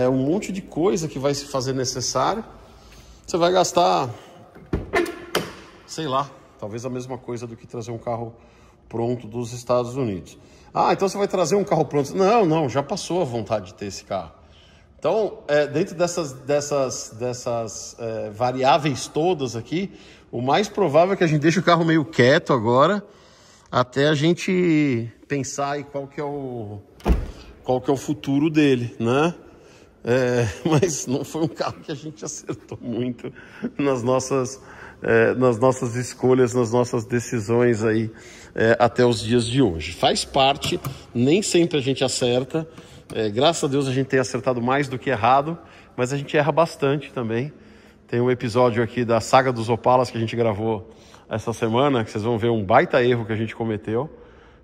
Um monte de coisa que vai se fazer necessário. Você vai gastar, sei lá, talvez a mesma coisa do que trazer um carro pronto dos Estados Unidos. Ah, então você vai trazer um carro pronto. Não, já passou a vontade de ter esse carro. Então, dentro dessas variáveis todas aqui, o mais provável é que a gente deixe o carro meio quieto agora, até a gente pensar aí qual que é o futuro dele, né? Mas não foi um carro que a gente acertou muito nas nossas escolhas, nas nossas decisões aí até os dias de hoje. Faz parte, nem sempre a gente acerta. Graças a Deus a gente tem acertado mais do que errado, mas a gente erra bastante também. Tem um episódio aqui da saga dos Opalas que a gente gravou essa semana, que vocês vão ver um baita erro que a gente cometeu,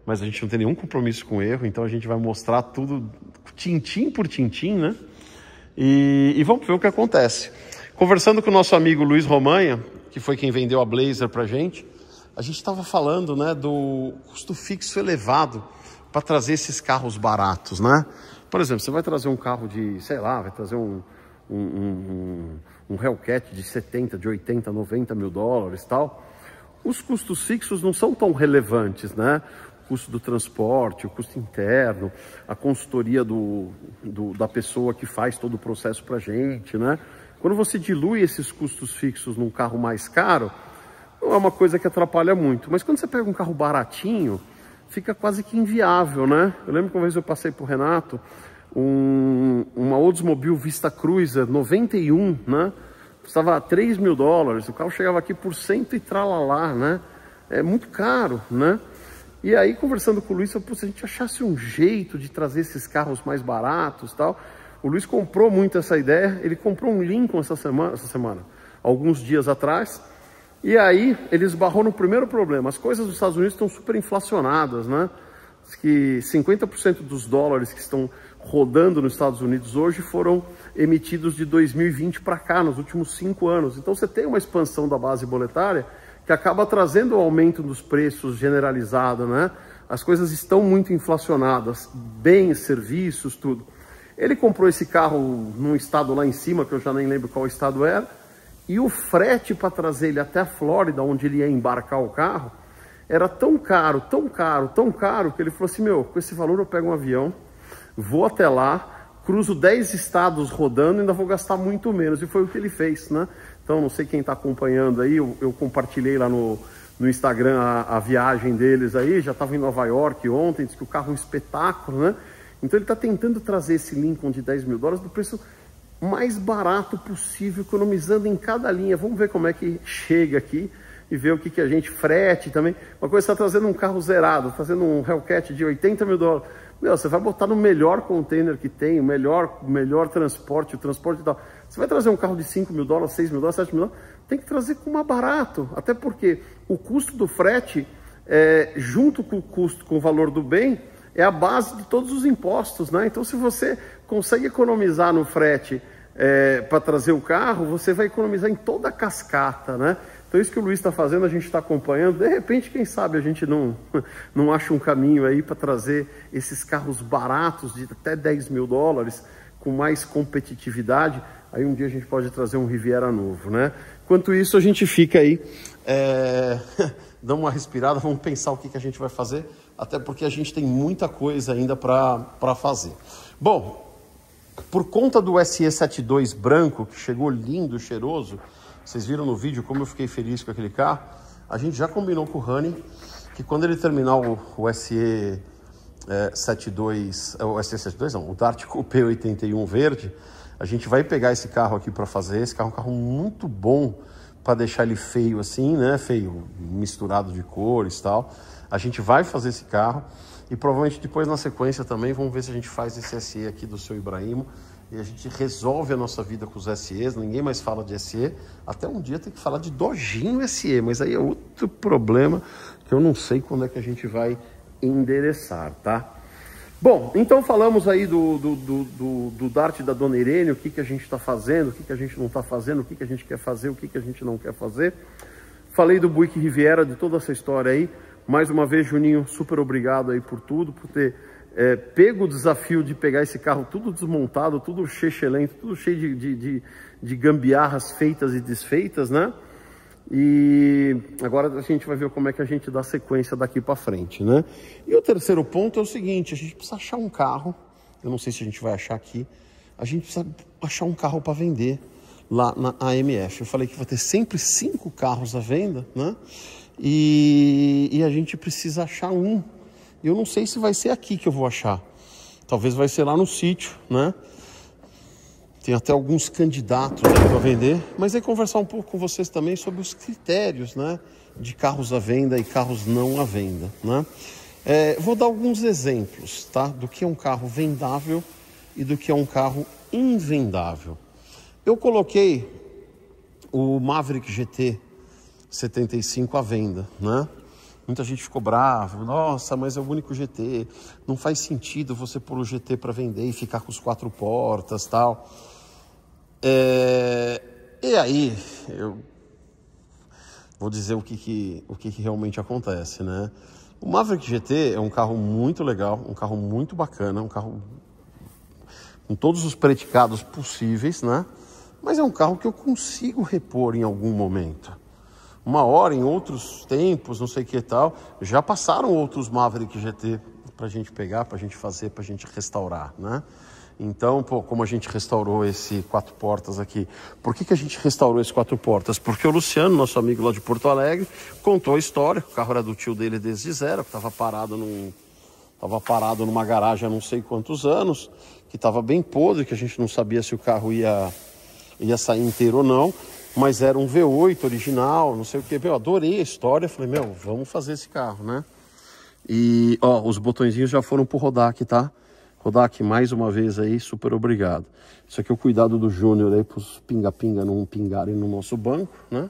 mas a gente não tem nenhum compromisso com o erro, então a gente vai mostrar tudo tintim por tintim, né? E vamos ver o que acontece. Conversando com o nosso amigo Luiz Romanha, que foi quem vendeu a Blazer pra gente, a gente estava falando, né, do custo fixo elevado para trazer esses carros baratos, né? Por exemplo, você vai trazer um carro de, sei lá, vai trazer um Hellcat de 70, de 80, 90 mil dólares e tal. Os custos fixos não são tão relevantes, né? O custo do transporte, o custo interno, a consultoria da pessoa que faz todo o processo pra gente, né? Quando você dilui esses custos fixos num carro mais caro, não é uma coisa que atrapalha muito. Mas quando você pega um carro baratinho, fica quase que inviável, né? Eu lembro que uma vez eu passei por Renato, uma Oldsmobile Vista Cruiser 91, né? Custava $3 mil, o carro chegava aqui por 100 e tralalá, né? É muito caro, né? E aí, conversando com o Luiz, se a gente achasse um jeito de trazer esses carros mais baratos e tal. O Luiz comprou muito essa ideia, ele comprou um Lincoln essa semana, alguns dias atrás, e aí ele esbarrou no primeiro problema. As coisas dos Estados Unidos estão super inflacionadas, né? Que 50% dos dólares que estão rodando nos Estados Unidos hoje foram emitidos de 2020 para cá, nos últimos 5 anos. Então você tem uma expansão da base boletária que acaba trazendo o aumento dos preços generalizado, né? As coisas estão muito inflacionadas, bens, serviços, tudo. Ele comprou esse carro num estado lá em cima, que eu já nem lembro qual estado era, e o frete para trazer ele até a Flórida, onde ele ia embarcar o carro, era tão caro, tão caro, tão caro, que ele falou assim, meu, com esse valor eu pego um avião, vou até lá, cruzo 10 estados rodando e ainda vou gastar muito menos. E foi o que ele fez, né? Então, não sei quem está acompanhando aí, eu compartilhei lá no Instagram a viagem deles aí, já estava em Nova York ontem, disse que o carro é um espetáculo, né? Então ele está tentando trazer esse Lincoln de $10 mil do preço mais barato possível, economizando em cada linha. Vamos ver como é que chega aqui e ver o que a gente frete também. Uma coisa, está trazendo um carro zerado, trazendo um Hellcat de $80 mil. Meu, você vai botar no melhor container que tem, o melhor transporte, o transporte e tal. Você vai trazer um carro de $5 mil, $6 mil, $7 mil, tem que trazer com mais barato. Até porque o custo do frete junto com o custo, com o valor do bem, é a base de todos os impostos, né? Então, se você consegue economizar no frete para trazer o carro, você vai economizar em toda a cascata, né? Então, isso que o Luiz está fazendo, a gente está acompanhando. De repente, quem sabe a gente não acha um caminho aí para trazer esses carros baratos de até 10 mil dólares, com mais competitividade. Aí um dia a gente pode trazer um Riviera novo, né? Enquanto isso, a gente fica aí, dá uma respirada, vamos pensar o que a gente vai fazer, até porque a gente tem muita coisa ainda para fazer. Bom, por conta do SE72 branco, que chegou lindo, cheiroso, vocês viram no vídeo como eu fiquei feliz com aquele carro, a gente já combinou com o Rani que quando ele terminar o SE72, o SE72 não, o Dart Coupé 81 verde, a gente vai pegar esse carro aqui para fazer. Esse carro é um carro muito bom para deixar ele feio assim, né? Feio, misturado de cores e tal. A gente vai fazer esse carro e provavelmente depois na sequência também vamos ver se a gente faz esse SE aqui do seu Ibrahimo e a gente resolve a nossa vida com os SEs. Ninguém mais fala de SE, até um dia tem que falar de Dojinho SE, mas aí é outro problema que eu não sei quando é que a gente vai endereçar, tá? Bom, então falamos aí do Dart da Dona Irene, o que a gente está fazendo, o que a gente não está fazendo, o que a gente quer fazer, o que a gente não quer fazer. Falei do Buick Riviera, de toda essa história aí. Mais uma vez, Juninho, super obrigado aí por tudo, por ter pego o desafio de pegar esse carro tudo desmontado, tudo chechelento, tudo cheio de gambiarras feitas e desfeitas, né? E agora a gente vai ver como é que a gente dá sequência daqui para frente, né? E o terceiro ponto é o seguinte: a gente precisa achar um carro. Eu não sei se a gente vai achar aqui. A gente precisa achar um carro para vender lá na AMF. Eu falei que vai ter sempre 5 carros à venda, né? E a gente precisa achar um. Eu não sei se vai ser aqui que eu vou achar. Talvez vai ser lá no sítio, né? Tem até alguns candidatos para vender, mas aí conversar um pouco com vocês também sobre os critérios, né, de carros à venda e carros não à venda, né? Vou dar alguns exemplos, tá, do que é um carro vendável e do que é um carro invendável. Eu coloquei o Maverick GT 75 à venda, né? Muita gente ficou brava, nossa, mas é o único GT, não faz sentido você pôr o GT para vender e ficar com os 4 portas, tal. E aí, eu vou dizer o que realmente acontece, né? O Maverick GT é um carro muito legal, um carro muito bacana, um carro com todos os predicados possíveis, né? Mas é um carro que eu consigo repor em algum momento. Uma hora, em outros tempos, não sei o que e tal, já passaram outros Maverick GT para a gente pegar, para a gente fazer, para a gente restaurar, né? Então, pô, como a gente restaurou esse 4 portas aqui? Por que a gente restaurou esse 4 portas? Porque o Luciano, nosso amigo lá de Porto Alegre, contou a história. O carro era do tio dele desde zero, que estava parado numa garagem há não sei quantos anos, que estava bem podre, que a gente não sabia se o carro ia sair inteiro ou não, mas era um V8 original, não sei o que. Eu adorei a história, falei, vamos fazer esse carro, né? E, ó, os botõezinhos já foram pro Rodak, tá? Rodak, mais uma vez aí, super obrigado. Isso aqui é o cuidado do Júnior aí, para os pinga-pinga não pingarem no nosso banco, né?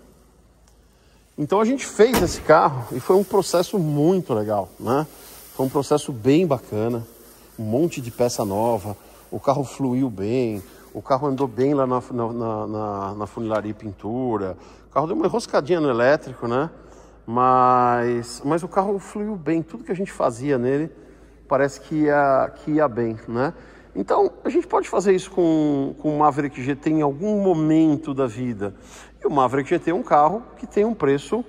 Então a gente fez esse carro e foi um processo muito legal, né? Foi um processo bem bacana, um monte de peça nova, o carro fluiu bem, o carro andou bem lá na funilaria e pintura, o carro deu uma enroscadinha no elétrico, né? Mas o carro fluiu bem, tudo que a gente fazia nele parece que ia bem, né? Então, a gente pode fazer isso com o Maverick GT em algum momento da vida. E o Maverick GT é um carro que tem um preço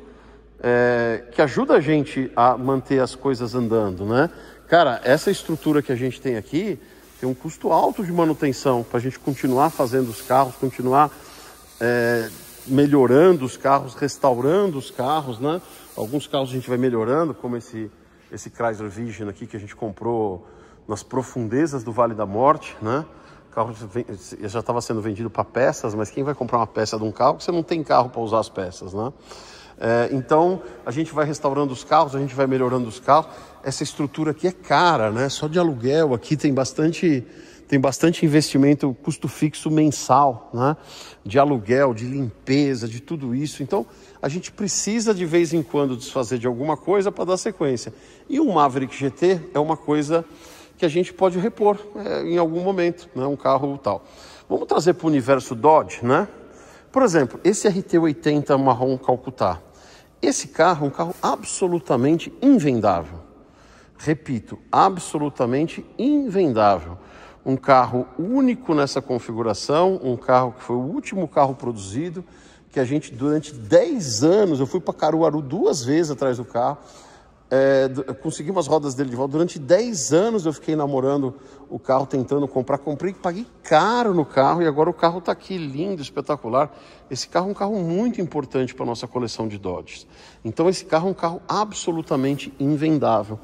que ajuda a gente a manter as coisas andando, né? Cara, essa estrutura que a gente tem aqui tem um custo alto de manutenção para a gente continuar fazendo os carros, continuar melhorando os carros, restaurando os carros, né? Alguns carros a gente vai melhorando, como esse Chrysler Vision aqui que a gente comprou nas profundezas do Vale da Morte, né? O carro já estava sendo vendido para peças, mas quem vai comprar uma peça de um carro? Você não tem carro para usar as peças, né? Então a gente vai restaurando os carros, a gente vai melhorando os carros. Essa estrutura aqui é cara, né? Só de aluguel aqui tem bastante tem bastante investimento, custo fixo mensal, né? De aluguel, de limpeza, de tudo isso. Então, a gente precisa de vez em quando desfazer de alguma coisa para dar sequência. E o Maverick GT é uma coisa que a gente pode repor em algum momento, né? Um carro tal. Vamos trazer para o universo Dodge, né? Por exemplo, esse RT80 marrom Calcutá. Esse carro é um carro absolutamente invendável. Repito, absolutamente invendável. Um carro único nessa configuração, um carro que foi o último carro produzido, que a gente durante 10 anos, eu fui para Caruaru 2 vezes atrás do carro, consegui umas rodas dele de volta. Durante 10 anos eu fiquei namorando o carro, tentando comprar. Comprei, paguei caro no carro e agora o carro está aqui, lindo, espetacular. Esse carro é um carro muito importante para a nossa coleção de Dodges. Então esse carro é um carro absolutamente invendável.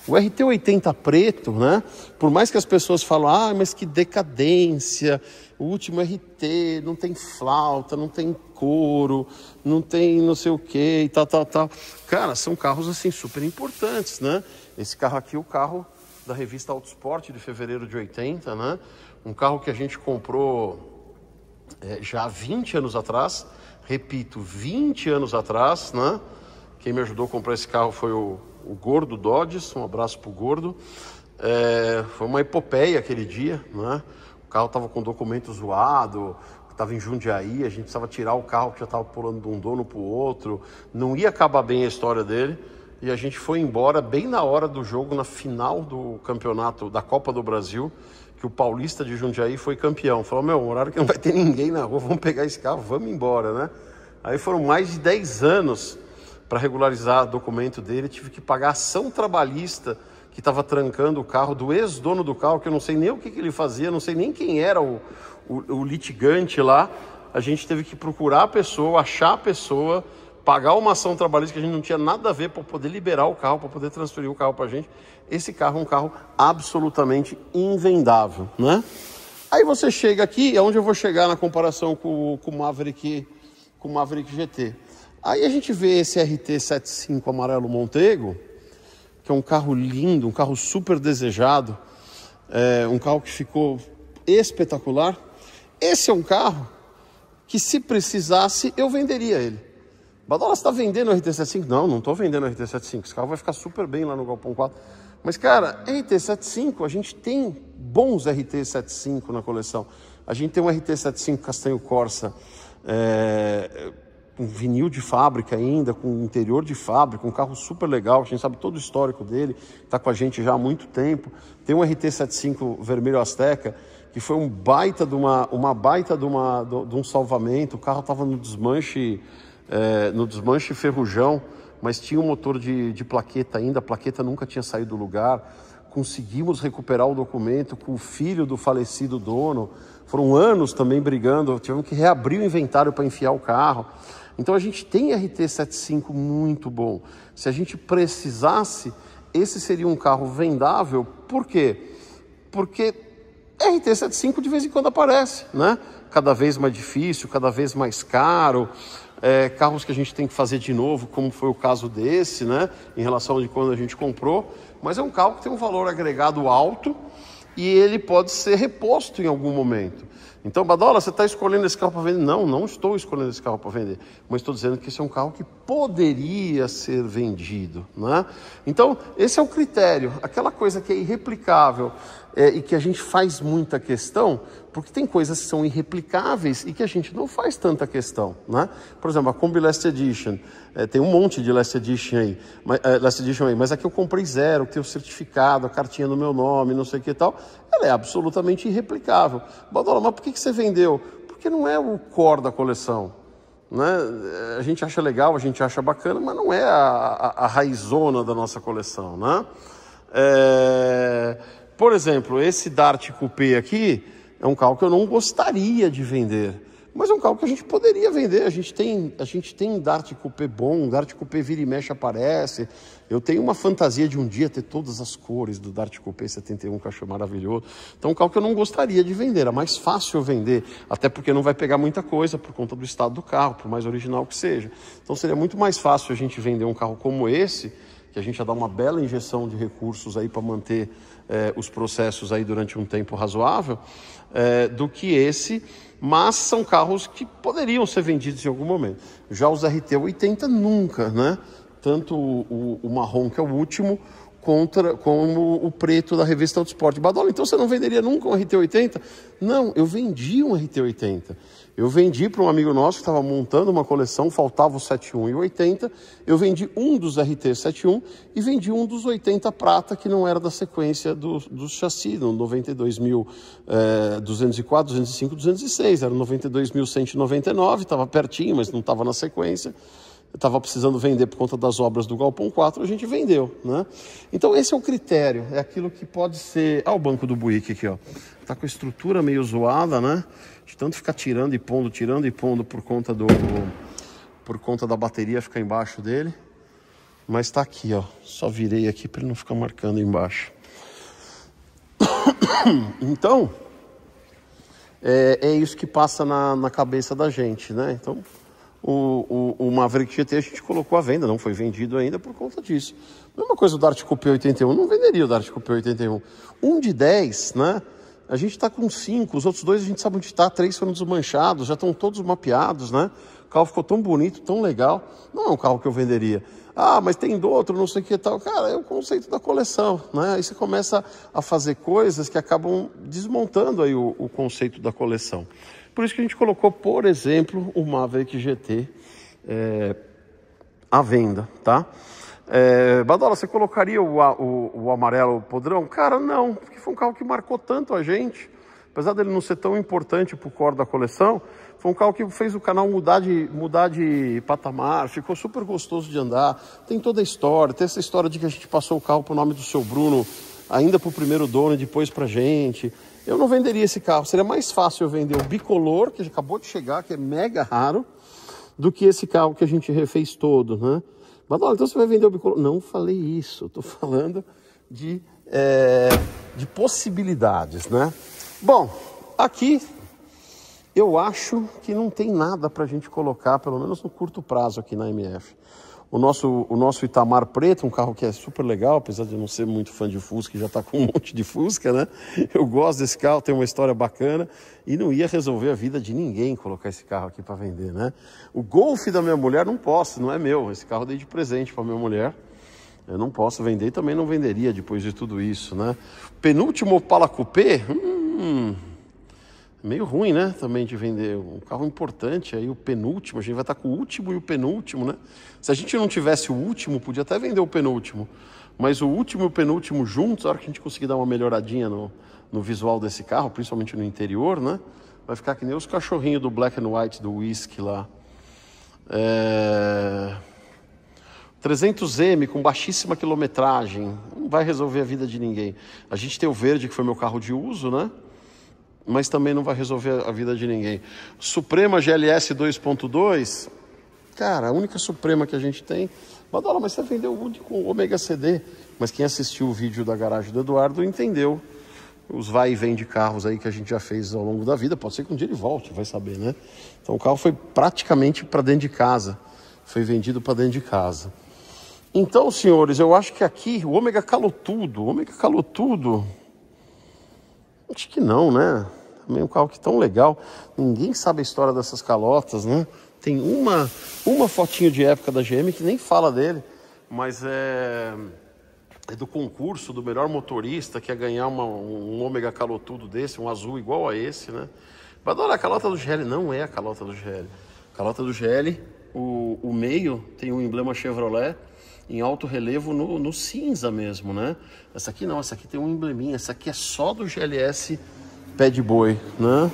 O RT80 preto, né? Por mais que as pessoas falam, mas que decadência, o último RT, não tem flauta, não tem couro, não tem não sei o que e tal. Cara, são carros assim super importantes, né? Esse carro aqui é o carro da revista Autosport de fevereiro de 80, né? Um carro que a gente comprou já há 20 anos atrás, repito, 20 anos atrás, né? Quem me ajudou a comprar esse carro foi o Gordo Dodges, um abraço pro Gordo. Foi uma epopeia aquele dia, né? O carro estava com documento zoado, estava em Jundiaí, a gente precisava tirar o carro que já estava pulando de um dono para o outro, não ia acabar bem a história dele, e a gente foi embora bem na hora do jogo, na final do campeonato da Copa do Brasil, que o Paulista de Jundiaí foi campeão. Falou, um horário que não vai ter ninguém na rua, vamos pegar esse carro, vamos embora, né? Aí foram mais de 10 anos para regularizar o documento dele, tive que pagar ação trabalhista que estava trancando o carro do ex-dono do carro, que eu não sei nem o que ele fazia, não sei nem quem era o litigante lá. A gente teve que procurar a pessoa, achar a pessoa, pagar uma ação trabalhista que a gente não tinha nada a ver para poder liberar o carro, para poder transferir o carro para a gente. Esse carro é um carro absolutamente invendável, né? Aí você chega aqui, é onde eu vou chegar na comparação com o Maverick GT. Aí a gente vê esse RT75 amarelo Montego, que é um carro lindo, um carro super desejado, um carro que ficou espetacular. Esse é um carro que, se precisasse, eu venderia ele. Badola, você está vendendo o RT75? Não, não estou vendendo o RT75. Esse carro vai ficar super bem lá no Galpão 4. Mas, cara, RT75, a gente tem bons RT75 na coleção. A gente tem um RT75 castanho Corsa, com vinil de fábrica ainda, com interior de fábrica, um carro super legal, a gente sabe todo o histórico dele, está com a gente já há muito tempo. Tem um RT75 vermelho Azteca, que foi um baita de um salvamento. O carro estava no desmanche ferrujão, mas tinha um motor de plaqueta ainda, a plaqueta nunca tinha saído do lugar. Conseguimos recuperar o documento com o filho do falecido dono. Foram anos também brigando, tivemos que reabrir o inventário para enfiar o carro. Então a gente tem RT75 muito bom. Se a gente precisasse, esse seria um carro vendável. Por quê? Porque RT75 de vez em quando aparece, né? Cada vez mais difícil, cada vez mais caro. Carros que a gente tem que fazer de novo, como foi o caso desse, né? Em relação a quando a gente comprou. Mas é um carro que tem um valor agregado alto e ele pode ser reposto em algum momento. Então, Badola, você está escolhendo esse carro para vender? Não, não estou escolhendo esse carro para vender. Mas estou dizendo que esse é um carro que poderia ser vendido, né? Então, esse é o critério. Aquela coisa que é irreplicável e que a gente faz muita questão, porque tem coisas que são irreplicáveis e que a gente não faz tanta questão, né? Por exemplo, a Kombi Last Edition. Tem um monte de Last Edition aí, mas aqui eu comprei zero, que tem o certificado, a cartinha no meu nome, não sei o que e tal. Ela é absolutamente irreplicável. Badola, mas por que você vendeu? Porque não é o core da coleção, né? A gente acha legal, a gente acha bacana, mas não é a raizona da nossa coleção, né? Por exemplo, esse Dart Coupé aqui é um carro que eu não gostaria de vender, mas é um carro que a gente poderia vender. A gente tem Dart Coupé bom, Dart Coupé vira e mexe aparece. Eu tenho uma fantasia de um dia ter todas as cores do Dart Coupé 71, que eu acho maravilhoso. Então é um carro que eu não gostaria de vender, é mais fácil eu vender, até porque não vai pegar muita coisa por conta do estado do carro, por mais original que seja. Então seria muito mais fácil a gente vender um carro como esse, que a gente ia dar uma bela injeção de recursos aí para manter os processos aí durante um tempo razoável, do que esse, mas são carros que poderiam ser vendidos em algum momento. Já os RT80 nunca, né? Tanto o marrom, que é o último, como o preto da revista Autosport. Badola, então você não venderia nunca um RT80? Não, eu vendi um RT80. Eu vendi para um amigo nosso que estava montando uma coleção, faltava o 71 e o 80. Eu vendi um dos RT71 e vendi um dos 80 prata, que não era da sequência do chassi, no 92.204, 205, 206. Era 92.199, estava pertinho, mas não estava na sequência. Eu estava precisando vender por conta das obras do Galpão 4, a gente vendeu, né? Então esse é o critério, é aquilo que pode ser... Olha o banco do Buick aqui, ó. Tá com a estrutura meio zoada, né? De tanto ficar tirando e pondo por conta da bateria ficar embaixo dele. Mas tá aqui, ó. Só virei aqui para ele não ficar marcando embaixo. Então, é isso que passa na cabeça da gente, né? Então... O Maverick GT a gente colocou à venda, não foi vendido ainda por conta disso. Mesma coisa o Dart Coupé 81, não venderia o Dart Coupé 81. Um de 10, né? A gente está com 5, os outros 2 a gente sabe onde está, 3 foram desmanchados, já estão todos mapeados, né? O carro ficou tão bonito, tão legal. Não é um carro que eu venderia. Ah, mas tem do outro, não sei o que tal. Cara, é o conceito da coleção, né? Aí você começa a fazer coisas que acabam desmontando aí o conceito da coleção. Por isso que a gente colocou, por exemplo, o Maverick GT à venda, tá? Badola, você colocaria o amarelo podrão? Cara, não, porque foi um carro que marcou tanto a gente. Apesar dele não ser tão importante para o core da coleção, foi um carro que fez o canal mudar de patamar, ficou super gostoso de andar. Tem toda a história, tem essa história de que a gente passou o carro para o nome do seu Bruno, ainda para o primeiro dono e depois para a gente. Eu não venderia esse carro, seria mais fácil eu vender o bicolor, que acabou de chegar, que é mega raro, do que esse carro que a gente refez todo, né? Mas olha, então você vai vender o bicolor? Não falei isso, estou falando de possibilidades, né? Bom, aqui eu acho que não tem nada para a gente colocar, pelo menos no curto prazo aqui na MF. O nosso Itamar preto, um carro que é super legal, apesar de eu não ser muito fã de Fusca, já está com um monte de Fusca, né? Eu gosto desse carro, tem uma história bacana e não ia resolver a vida de ninguém colocar esse carro aqui para vender, né? O Golf da minha mulher não posso, não é meu. Esse carro eu dei de presente para minha mulher. Eu não posso vender e também não venderia depois de tudo isso, né? Penúltimo Opala Coupé, meio ruim, né, também de vender um carro importante, aí o penúltimo, a gente vai estar com o último e o penúltimo, né? Se a gente não tivesse o último, podia até vender o penúltimo, mas o último e o penúltimo juntos, a hora que a gente conseguir dar uma melhoradinha no visual desse carro, principalmente no interior, né, vai ficar que nem os cachorrinhos do Black and White, do Whisky lá. 300M com baixíssima quilometragem, não vai resolver a vida de ninguém. A gente tem o verde, que foi meu carro de uso, né? Mas também não vai resolver a vida de ninguém. Suprema GLS 2.2, cara, a única Suprema que a gente tem... Badola, mas você vendeu o Wood com Omega CD. Mas quem assistiu o vídeo da garagem do Eduardo entendeu os vai e vem de carros aí que a gente já fez ao longo da vida. Pode ser que um dia ele volte, vai saber, né? Então o carro foi praticamente para dentro de casa. Foi vendido para dentro de casa. Então, senhores, eu acho que aqui o Ômega calou tudo. O Ômega calou tudo... Acho que não, né? Também um carro que tão legal. Ninguém sabe a história dessas calotas, né? Tem uma fotinho de época da GM que nem fala dele, mas é do concurso do melhor motorista, que ia ganhar um Ômega calotudo desse, um azul igual a esse, né? Mas olha, a calota do GL não é a calota do GL. A calota do GL, o meio tem um emblema Chevrolet em alto relevo no cinza mesmo, né? Essa aqui não, essa aqui tem um embleminha, essa aqui é só do GLS Pé de Boi, né?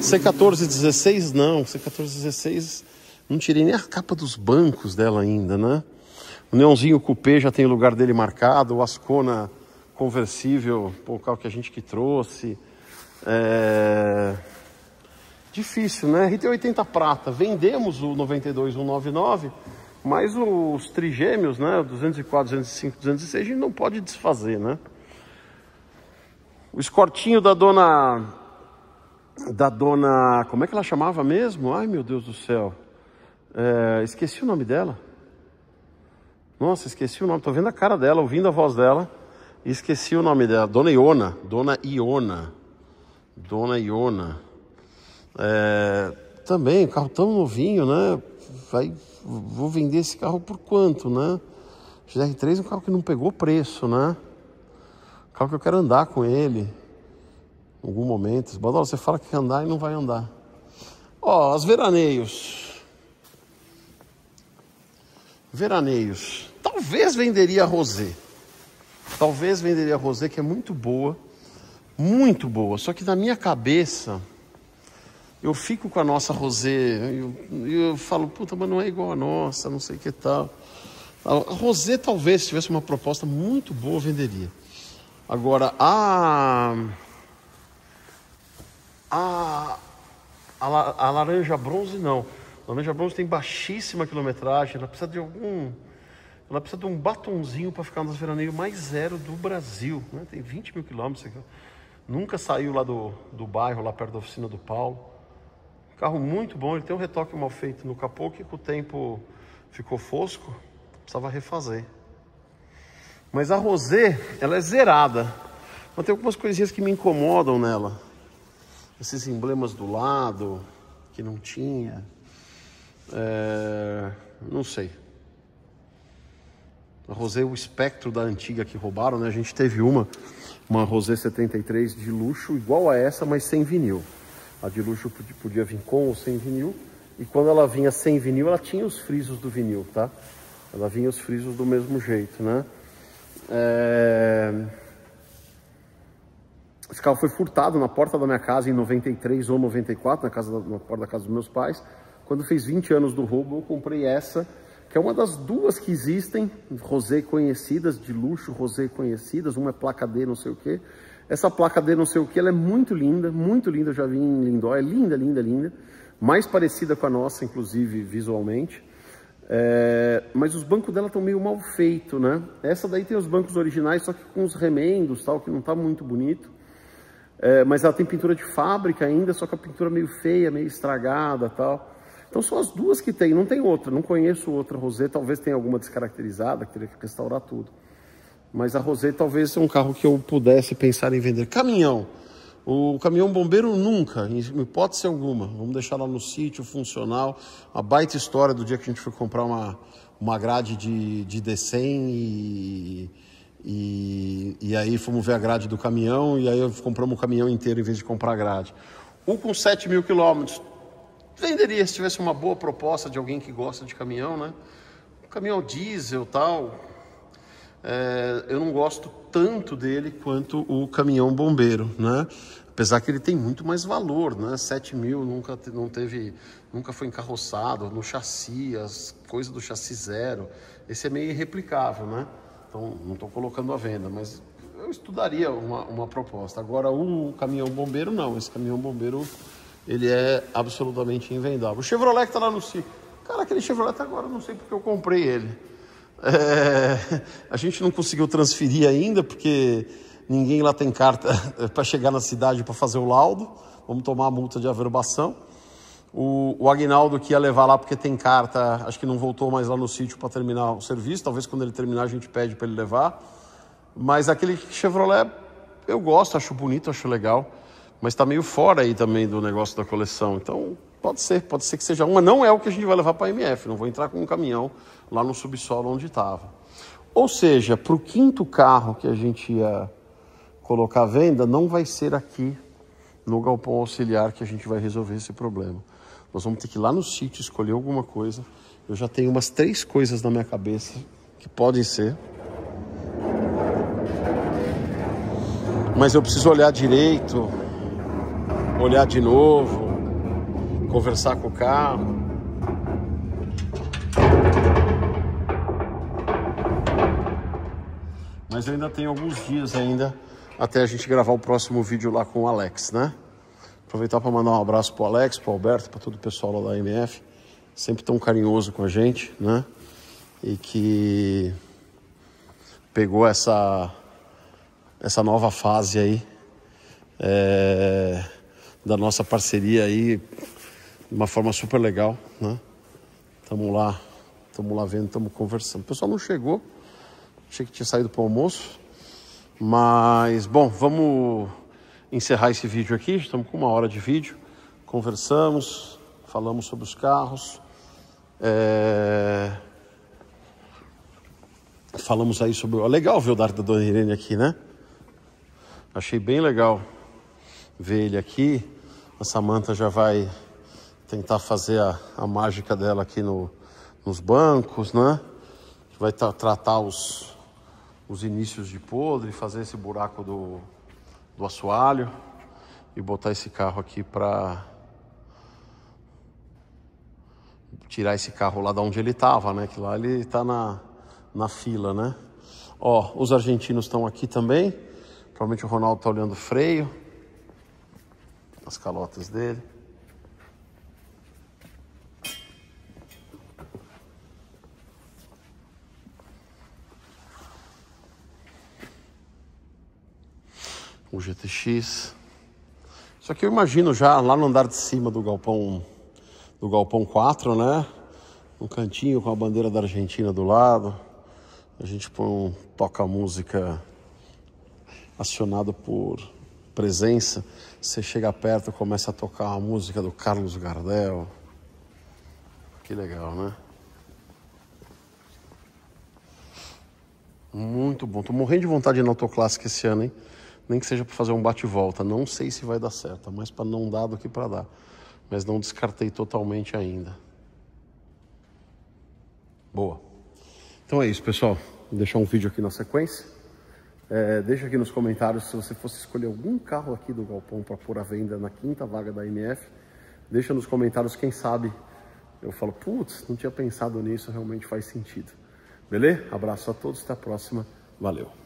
C1416 não, C1416 não tirei nem a capa dos bancos dela ainda, né? O Neonzinho Coupé já tem o lugar dele marcado, o Ascona conversível, pô, o carro que a gente que trouxe. Difícil, né? RT80 prata, vendemos o 92.199, mas os trigêmeos, né, 204, 205, 206, a gente não pode desfazer, né? O escortinho da dona, como é que ela chamava mesmo? Ai, meu Deus do céu. Esqueci o nome dela. Nossa, esqueci o nome. Tô vendo a cara dela, ouvindo a voz dela. E esqueci o nome dela. Dona Iona. Dona Iona. Dona Iona. Também, carro tão novinho, né? Vou vender esse carro por quanto, né? XR3 é um carro que não pegou preço, né? Um carro que eu quero andar com ele. Em algum momento. Bodola, você fala que quer andar e não vai andar. Ó, as veraneios. Veraneios. Talvez venderia a Rosé. Talvez venderia a Rosé, que é muito boa. Muito boa. Só que na minha cabeça, eu fico com a nossa Rosé. Eu falo, puta, mas não é igual a nossa, não sei o que tal. A Rosé, talvez, se tivesse uma proposta muito boa, venderia. Agora, a laranja bronze, não. A laranja bronze tem baixíssima quilometragem. Ela precisa de um batonzinho para ficar nos veraneios mais zero do Brasil, né? Tem 20 mil quilômetros. Nunca saiu lá do bairro, lá perto da oficina do Paulo. Carro muito bom. Ele tem um retoque mal feito no capô que com o tempo ficou fosco. Precisava refazer. Mas a Rosé, ela é zerada. Mas tem algumas coisinhas que me incomodam nela. Esses emblemas do lado, que não tinha. Não sei. A Rosé, o espectro da antiga que roubaram, né? A gente teve uma Rosé 73 de luxo, igual a essa, mas sem vinil. A de luxo podia vir com ou sem vinil. E quando ela vinha sem vinil, ela tinha os frisos do vinil, tá? Ela vinha os frisos do mesmo jeito, né? Esse carro foi furtado na porta da minha casa em 93 ou 94, na porta da casa dos meus pais. Quando fez 20 anos do roubo, eu comprei essa, que é uma das duas que existem, Rosé conhecidas, de luxo, Rosé conhecidas. Uma é placa D, não sei o que. Essa placa D, não sei o que, ela é muito linda, eu já vi em Lindóia. É linda, linda, linda. Mais parecida com a nossa, inclusive, visualmente. Mas os bancos dela estão meio mal feitos, né? Essa daí tem os bancos originais, só que com os remendos, tal, que não tá muito bonito. Mas ela tem pintura de fábrica ainda, só que a pintura meio feia, meio estragada, tal. Então são as duas que tem, não tem outra. Não conheço outra Rosé, talvez tenha alguma descaracterizada, que teria que restaurar tudo. Mas a Rosé talvez é um carro que eu pudesse pensar em vender. Caminhão. O caminhão bombeiro nunca, em hipótese alguma. Vamos deixar lá no sítio, funcional. A baita história do dia que a gente foi comprar uma grade de D100 e aí fomos ver a grade do caminhão e aí compramos o caminhão inteiro em vez de comprar a grade. Com 7 mil quilômetros, venderia se tivesse uma boa proposta de alguém que gosta de caminhão, né? Caminhão diesel, tal. Eu não gosto tanto dele quanto o caminhão bombeiro, né? Apesar que ele tem muito mais valor, né? 7 mil nunca foi encarroçado no chassi, as coisas do chassi zero. Esse é meio irreplicável, né? Então não estou colocando à venda, mas eu estudaria uma proposta. Agora o caminhão bombeiro não, esse caminhão bombeiro ele é absolutamente invendável. O Chevrolet que está lá no sítio, cara, aquele Chevrolet agora eu não sei porque eu comprei ele. A gente não conseguiu transferir ainda, porque ninguém lá tem carta para chegar na cidade para fazer o laudo. Vamos tomar a multa de averbação. O Aguinaldo que ia levar lá porque tem carta, acho que não voltou mais lá no sítio para terminar o serviço. Talvez quando ele terminar a gente pede para ele levar. Mas aquele Chevrolet eu gosto, acho bonito, acho legal. Mas está meio fora aí também do negócio da coleção. Então pode ser que seja uma. Não é o que a gente vai levar para a MF. Não vou entrar com um caminhão lá no subsolo onde estava. Ou seja, para o quinto carro que a gente ia colocar à venda, não vai ser aqui no galpão auxiliar que a gente vai resolver esse problema. Nós vamos ter que ir lá no sítio escolher alguma coisa. Eu já tenho umas 3 coisas na minha cabeça que podem ser. Mas eu preciso olhar direito, olhar de novo, conversar com o carro. Mas eu ainda tenho alguns dias ainda até a gente gravar o próximo vídeo lá com o Alex, né? Aproveitar para mandar um abraço pro Alex, pro Alberto, para todo o pessoal lá da MF, sempre tão carinhoso com a gente, né? E que pegou essa nova fase aí da nossa parceria aí de uma forma super legal, né? Estamos lá Estamos lá vendo, estamos conversando. O pessoal não chegou, achei que tinha saído para o almoço. Mas, bom, vamos encerrar esse vídeo aqui. Estamos com 1 hora de vídeo. Conversamos, falamos sobre os carros. Falamos aí sobre... Legal ver o Dart da Dona Irene aqui, né? Achei bem legal ver ele aqui. A Samantha já vai tentar fazer a mágica dela aqui nos bancos, né? Vai tratar os inícios de podre, fazer esse buraco do assoalho e botar esse carro aqui para tirar esse carro lá de onde ele estava, né? Que lá ele está na fila, né? Ó, os argentinos estão aqui também. Provavelmente o Ronaldo está olhando o freio, as calotas dele. O GTX. Isso aqui eu imagino já lá no andar de cima do galpão 4, né? Um cantinho com a bandeira da Argentina do lado. A gente põe toca música acionado por presença. Você chega perto, começa a tocar a música do Carlos Gardel. Que legal, né? Muito bom. Tô morrendo de vontade de ir na Autoclássica esse ano, hein? Nem que seja para fazer um bate-volta. Não sei se vai dar certo, mais para não dar do que para dar. Mas não descartei totalmente ainda. Boa. Então é isso, pessoal. Vou deixar um vídeo aqui na sequência. Deixa aqui nos comentários se você fosse escolher algum carro aqui do galpão para pôr à venda na 5ª vaga da MF. Deixa nos comentários, quem sabe eu falo, putz, não tinha pensado nisso, realmente faz sentido. Beleza? Abraço a todos, até a próxima. Valeu.